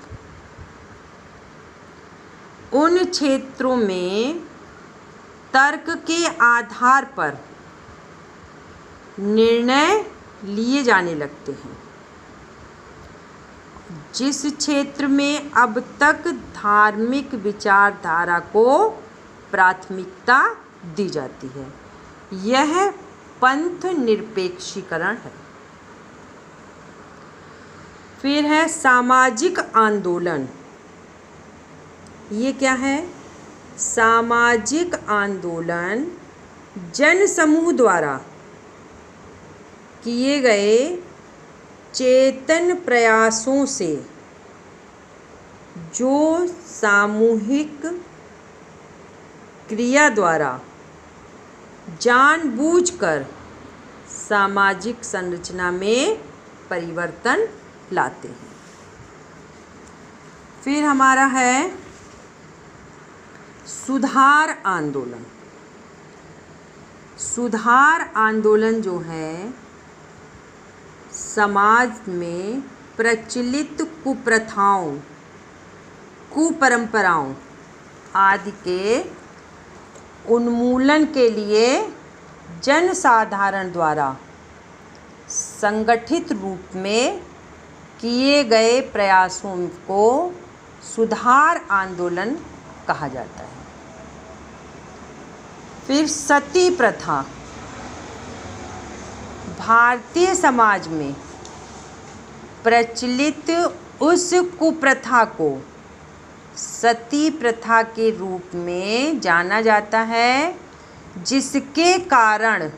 उन क्षेत्रों में तर्क के आधार पर निर्णय लिए जाने लगते हैं। जिस क्षेत्र में अब तक धार्मिक विचारधारा को प्राथमिकता दी जाती है, यह पंथ निरपेक्षीकरण है। फिर है सामाजिक आंदोलन। ये क्या है? सामाजिक आंदोलन जन समूह द्वारा किए गए चेतन प्रयासों से जो सामूहिक क्रिया द्वारा जानबूझकर सामाजिक संरचना में परिवर्तन लाते हैं। फिर हमारा है सुधार आंदोलन। सुधार आंदोलन जो है समाज में प्रचलित कुप्रथाओं, कुपरंपराओं आदि के उन्मूलन के लिए जनसाधारण द्वारा संगठित रूप में किए गए प्रयासों को सुधार आंदोलन कहा जाता है। फिर सती प्रथा। भारतीय समाज में प्रचलित उस कुप्रथा को सती प्रथा के रूप में जाना जाता है जिसके कारण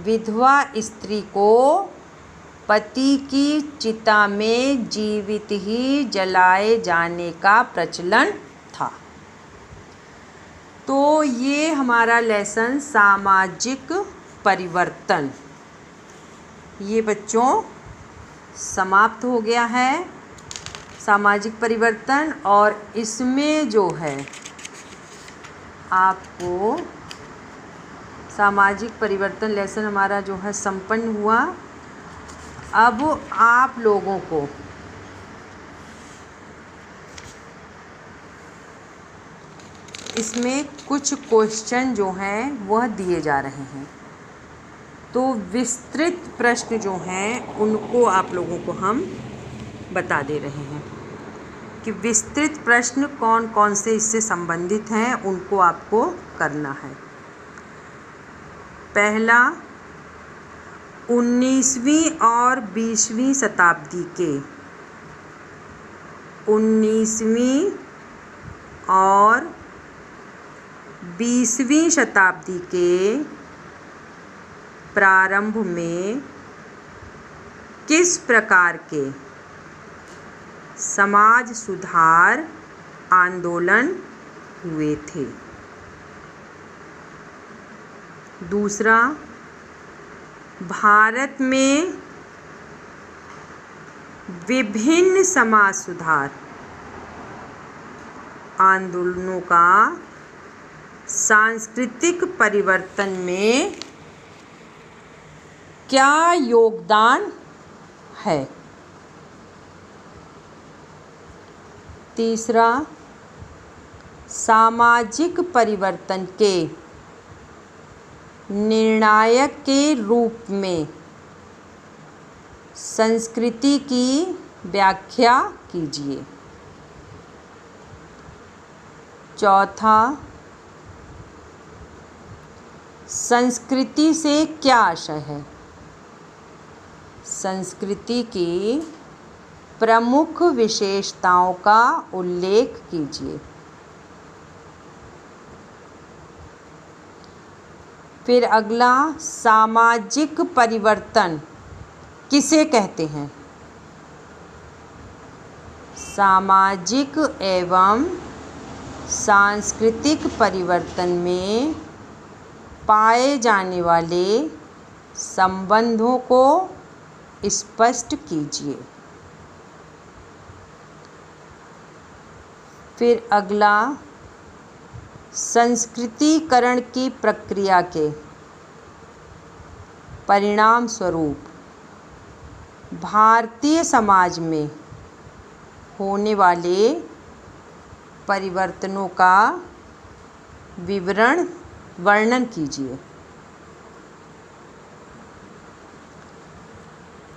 विधवा स्त्री को पति की चिता में जीवित ही जलाए जाने का प्रचलन था। तो ये हमारा लेसन सामाजिक परिवर्तन ये बच्चों समाप्त हो गया है। सामाजिक परिवर्तन, और इसमें जो है आपको सामाजिक परिवर्तन लेसन हमारा जो है संपन्न हुआ। अब आप लोगों को इसमें कुछ क्वेश्चन जो हैं वह दिए जा रहे हैं, तो विस्तृत प्रश्न जो हैं उनको आप लोगों को हम बता दे रहे हैं कि विस्तृत प्रश्न कौन कौन से इससे संबंधित हैं, उनको आपको करना है। पहला, 19वीं और 20वीं शताब्दी के 19वीं और 20वीं शताब्दी के प्रारंभ में किस प्रकार के समाज सुधार आंदोलन हुए थे। दूसरा, भारत में विभिन्न समाज सुधार आंदोलनों का सांस्कृतिक परिवर्तन में क्या योगदान है। तीसरा, सामाजिक परिवर्तन के निर्णायक के रूप में संस्कृति की व्याख्या कीजिए। चौथा, संस्कृति से क्या आशय है। संस्कृति की प्रमुख विशेषताओं का उल्लेख कीजिए। फिर अगला, सामाजिक परिवर्तन किसे कहते हैं। सामाजिक एवं सांस्कृतिक परिवर्तन में पाए जाने वाले संबंधों को स्पष्ट कीजिए। फिर अगला, संस्कृतिकरण की प्रक्रिया के परिणाम स्वरूप भारतीय समाज में होने वाले परिवर्तनों का वर्णन कीजिए।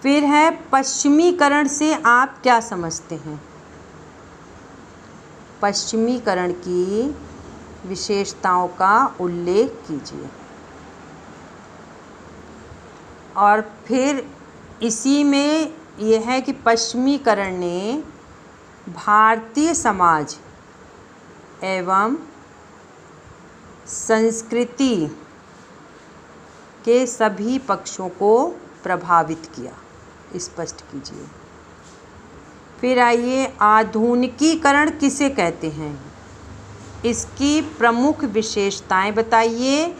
फिर है, पश्चिमीकरण से आप क्या समझते हैं। पश्चिमीकरण की विशेषताओं का उल्लेख कीजिए। और फिर इसी में यह है कि पश्चिमीकरण ने भारतीय समाज एवं संस्कृति के सभी पक्षों को प्रभावित किया। स्पष्ट कीजिए। फिर आइए, आधुनिकीकरण किसे कहते हैं। इसकी प्रमुख विशेषताएं बताइए।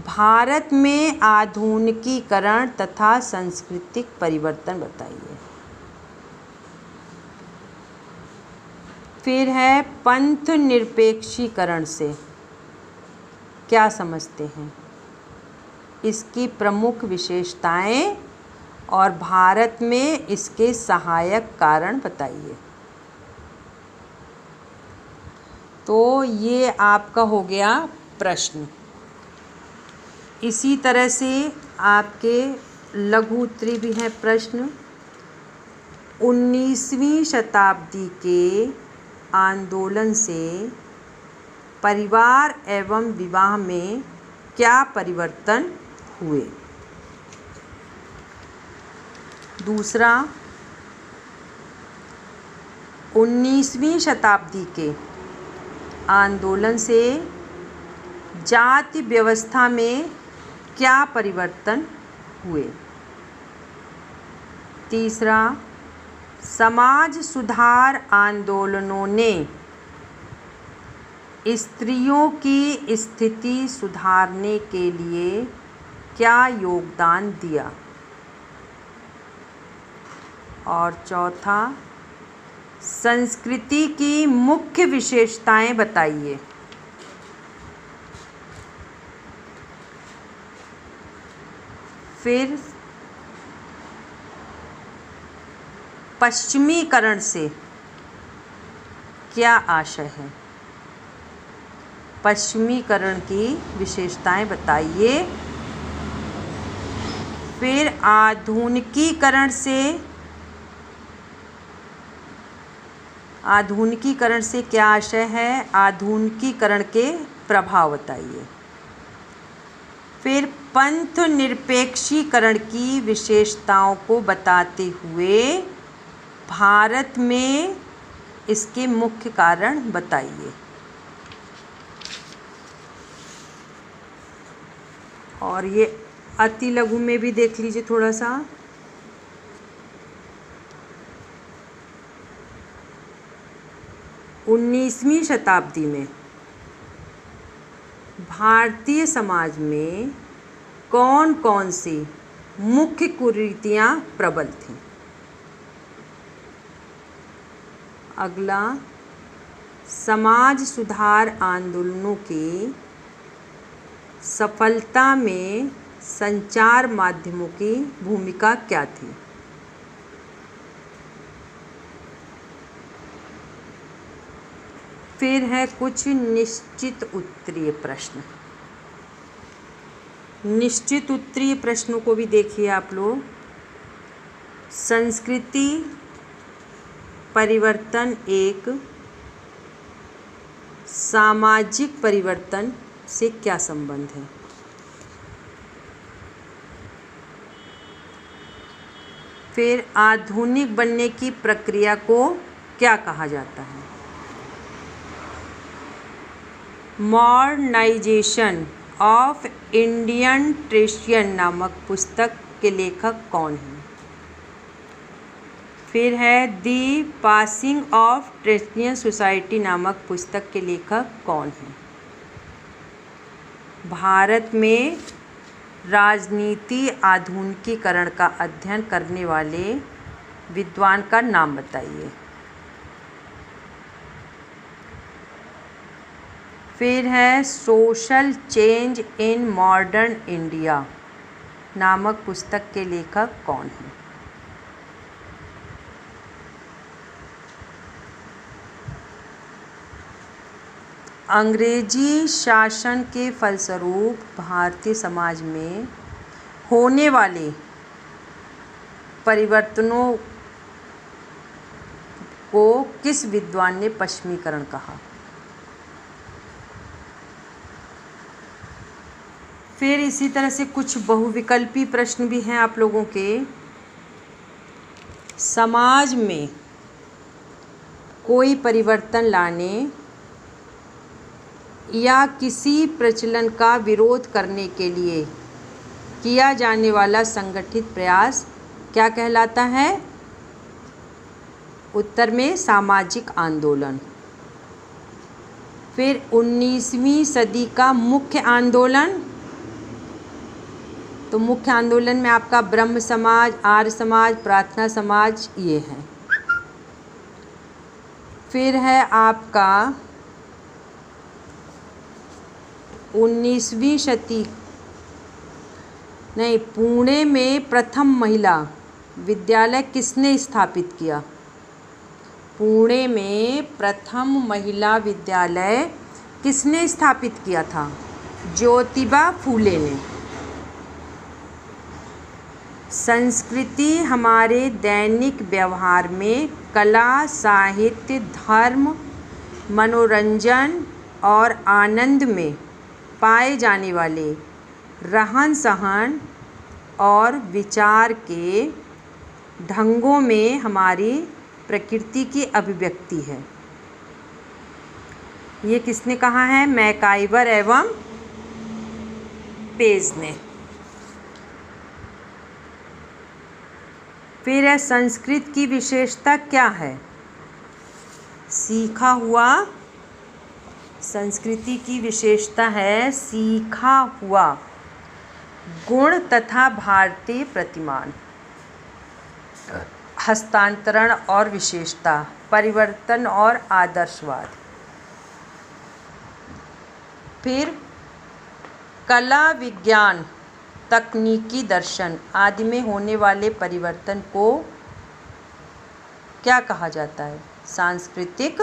भारत में आधुनिकीकरण तथा सांस्कृतिक परिवर्तन बताइए। फिर है, पंथ निरपेक्षीकरण से क्या समझते हैं। इसकी प्रमुख विशेषताएं और भारत में इसके सहायक कारण बताइए। तो ये आपका हो गया प्रश्न। इसी तरह से आपके लघु उत्तरी भी हैं प्रश्न। 19वीं शताब्दी के आंदोलन से परिवार एवं विवाह में क्या परिवर्तन हुए। दूसरा, 19वीं शताब्दी के आंदोलन से जाति व्यवस्था में क्या परिवर्तन हुए। तीसरा, समाज सुधार आंदोलनों ने स्त्रियों की स्थिति सुधारने के लिए क्या योगदान दिया? और चौथा, संस्कृति की मुख्य विशेषताएं बताइए। फिर पश्चिमीकरण से क्या आशय है? पश्चिमीकरण की विशेषताएं बताइए। फिर आधुनिकीकरण से क्या आशय है? आधुनिकीकरण के प्रभाव बताइए। फिर पंथ निरपेक्षीकरण की विशेषताओं को बताते हुए भारत में इसके मुख्य कारण बताइए। और ये अति लघु में भी देख लीजिए थोड़ा सा। उन्नीसवीं शताब्दी में भारतीय समाज में कौन कौन सी मुख्य कुरीतियाँ प्रबल थीं? अगला, समाज सुधार आंदोलनों की सफलता में संचार माध्यमों की भूमिका क्या थी? फिर है कुछ निश्चित उत्तरीय प्रश्न। निश्चित उत्तरीय प्रश्नों को भी देखिए आप लोग। संस्कृति परिवर्तन एक सामाजिक परिवर्तन से क्या संबंध है? फिर आधुनिक बनने की प्रक्रिया को क्या कहा जाता है? मॉडर्नाइजेशन ऑफ इंडियन ट्रेडिशन नामक पुस्तक के लेखक कौन हैं? फिर है दी पासिंग ऑफ ट्रेडिशनल सोसाइटी नामक पुस्तक के लेखक कौन हैं? भारत में राजनीति आधुनिकीकरण का अध्ययन करने वाले विद्वान का नाम बताइए। फिर है social change in modern India नामक पुस्तक के लेखक कौन हैं? अंग्रेजी शासन के फलस्वरूप भारतीय समाज में होने वाले परिवर्तनों को किस विद्वान ने पश्चिमीकरण कहा? फिर इसी तरह से कुछ बहुविकल्पी प्रश्न भी हैं आप लोगों के। समाज में कोई परिवर्तन लाने या किसी प्रचलन का विरोध करने के लिए किया जाने वाला संगठित प्रयास क्या कहलाता है? उत्तर में सामाजिक आंदोलन। फिर 19वीं सदी का मुख्य आंदोलन, तो मुख्य आंदोलन में आपका ब्रह्म समाज, आर्य समाज, प्रार्थना समाज ये हैं। फिर है आपका 19वीं शती नहीं, पुणे में प्रथम महिला विद्यालय किसने स्थापित किया? पुणे में प्रथम महिला विद्यालय किसने स्थापित किया था? ज्योतिबा फूले ने। संस्कृति हमारे दैनिक व्यवहार में कला, साहित्य, धर्म, मनोरंजन और आनंद में पाए जाने वाले रहन सहन और विचार के ढंगों में हमारी प्रकृति की अभिव्यक्ति है। ये किसने कहा है? मैकाइवर एवं पेज ने। फिर है संस्कृत की विशेषता क्या है? सीखा हुआ। संस्कृति की विशेषता है सीखा हुआ गुण तथा भारतीय प्रतिमान, हस्तांतरण और विशेषता, परिवर्तन और आदर्शवाद। फिर कला, विज्ञान, तकनीकी, दर्शन आदि में होने वाले परिवर्तन को क्या कहा जाता है? सांस्कृतिक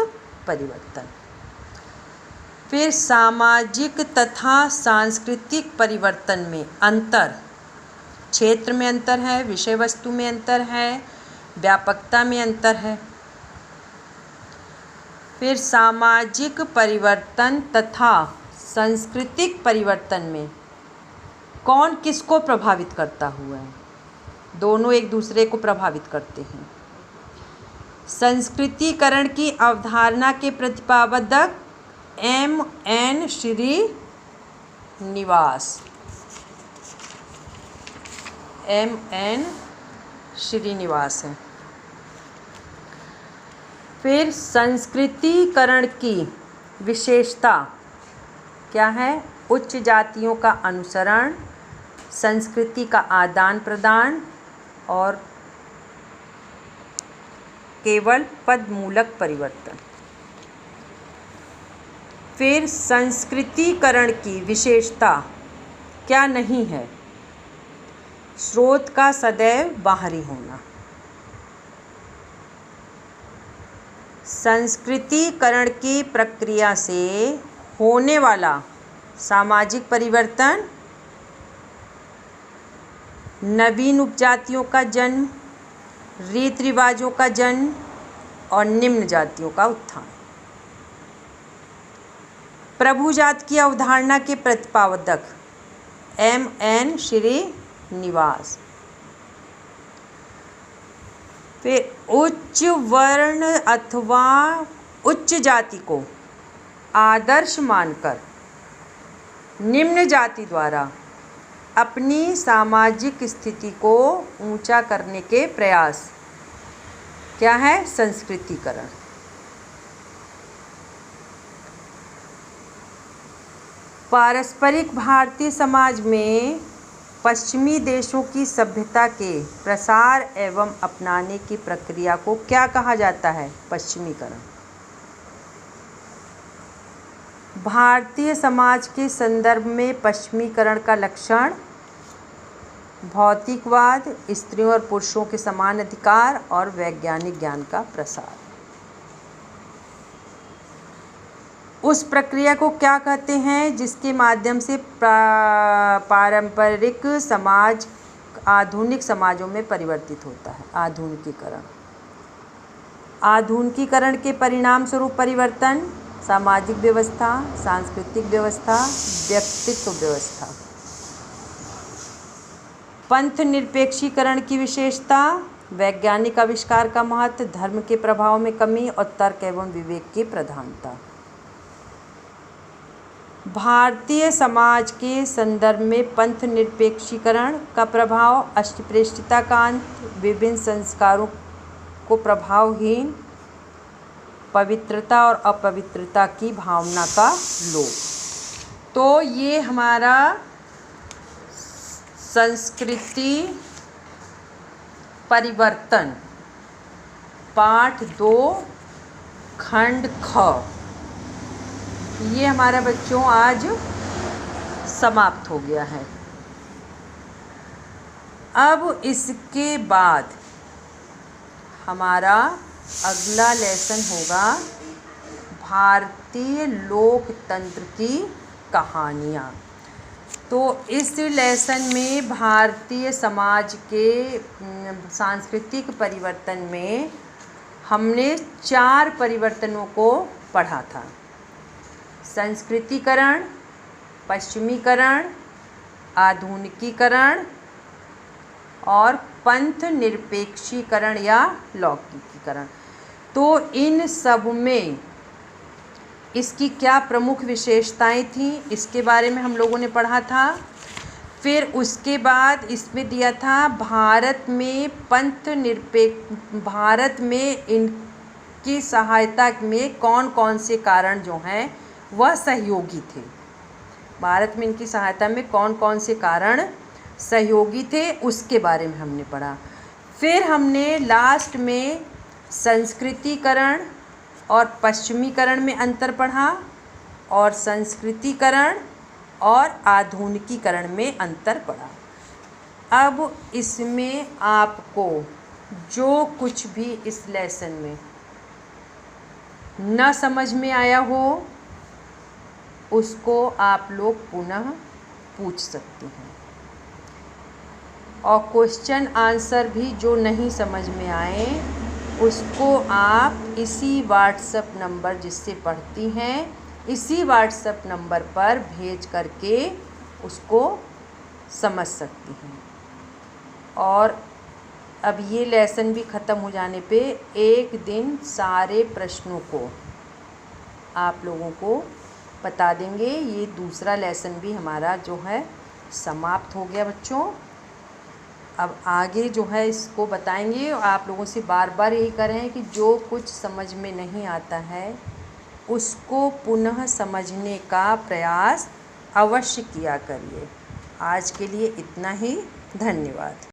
परिवर्तन। फिर सामाजिक तथा सांस्कृतिक परिवर्तन में अंतर, क्षेत्र में अंतर है, विषय वस्तु में अंतर है, व्यापकता में अंतर है। फिर सामाजिक परिवर्तन तथा सांस्कृतिक परिवर्तन में कौन किसको प्रभावित करता हुआ है? दोनों एक दूसरे को प्रभावित करते हैं। संस्कृतिकरण की अवधारणा के प्रतिपादक M.N. श्रीनिवास। M.N. श्रीनिवास है। फिर संस्कृतिकरण की विशेषता क्या है? उच्च जातियों का अनुसरण, संस्कृति का आदान प्रदान और केवल पदमूलक परिवर्तन। फिर संस्कृतिकरण की विशेषता क्या नहीं है? स्रोत का सदैव बाहरी होना। संस्कृतिकरण की प्रक्रिया से होने वाला सामाजिक परिवर्तन, नवीन उपजातियों का जन्म, रीति रिवाजों का जन्म और निम्न जातियों का उत्थान। प्रभु जात की अवधारणा के प्रतिपादक M.N. श्रीनिवास। फिर उच्च वर्ण अथवा उच्च जाति को आदर्श मानकर निम्न जाति द्वारा अपनी सामाजिक स्थिति को ऊंचा करने के प्रयास क्या है? संस्कृतिकरण। पारस्परिक भारतीय समाज में पश्चिमी देशों की सभ्यता के प्रसार एवं अपनाने की प्रक्रिया को क्या कहा जाता है? पश्चिमीकरण। भारतीय समाज के संदर्भ में पश्चिमीकरण का लक्षण भौतिकवाद, स्त्रियों और पुरुषों के समान अधिकार और वैज्ञानिक ज्ञान का प्रसार। उस प्रक्रिया को क्या कहते हैं जिसके माध्यम से पारंपरिक समाज आधुनिक समाजों में परिवर्तित होता है? आधुनिकीकरण। आधुनिकीकरण के परिणाम स्वरूप परिवर्तन, सामाजिक व्यवस्था, सांस्कृतिक व्यवस्था, व्यक्तित्व व्यवस्था। पंथ निरपेक्षीकरण की विशेषता, वैज्ञानिक आविष्कार का महत्व, धर्म के प्रभाव में कमी और तर्क एवं विवेक की प्रधानता। भारतीय समाज के संदर्भ में पंथ निरपेक्षीकरण का प्रभाव, अस्पृश्यता का अंत, विभिन्न संस्कारों को प्रभावहीन, पवित्रता और अपवित्रता की भावना का लोप। तो ये हमारा संस्कृति परिवर्तन पाठ 2 खंड ख ये हमारा बच्चों आज समाप्त हो गया है। अब इसके बाद हमारा अगला लेसन होगा भारतीय लोकतंत्र की कहानियाँ। तो इस लेसन में भारतीय समाज के सांस्कृतिक परिवर्तन में हमने 4 परिवर्तनों को पढ़ा था। संस्कृतिकरण, पश्चिमीकरण, आधुनिकीकरण और पंथ निरपेक्षीकरण या लौकिकीकरण। तो इन सब में इसकी क्या प्रमुख विशेषताएं थीं इसके बारे में हम लोगों ने पढ़ा था। फिर उसके बाद इसमें दिया था भारत में इनकी सहायता में कौन कौन से कारण जो हैं वह सहयोगी थे। भारत में इनकी सहायता में कौन कौन से कारण सहयोगी थे उसके बारे में हमने पढ़ा। फिर हमने लास्ट में संस्कृतिकरण और पश्चिमीकरण में अंतर पढ़ा और संस्कृतिकरण और आधुनिकीकरण में अंतर पड़ा। अब इसमें आपको जो कुछ भी इस लेसन में न समझ में आया हो उसको आप लोग पुनः पूछ सकते हैं, और क्वेश्चन आंसर भी जो नहीं समझ में आए उसको आप इसी व्हाट्सएप नंबर जिससे पढ़ती हैं इसी व्हाट्सएप नंबर पर भेज करके उसको समझ सकती हैं। और अब ये लेसन भी ख़त्म हो जाने पे एक दिन सारे प्रश्नों को आप लोगों को बता देंगे। ये दूसरा लेसन भी हमारा जो है समाप्त हो गया बच्चों। अब आगे जो है इसको बताएंगे। आप लोगों से बार बार यही कर रहे हैं कि जो कुछ समझ में नहीं आता है उसको पुनः समझने का प्रयास अवश्य किया करिए। आज के लिए इतना ही। धन्यवाद।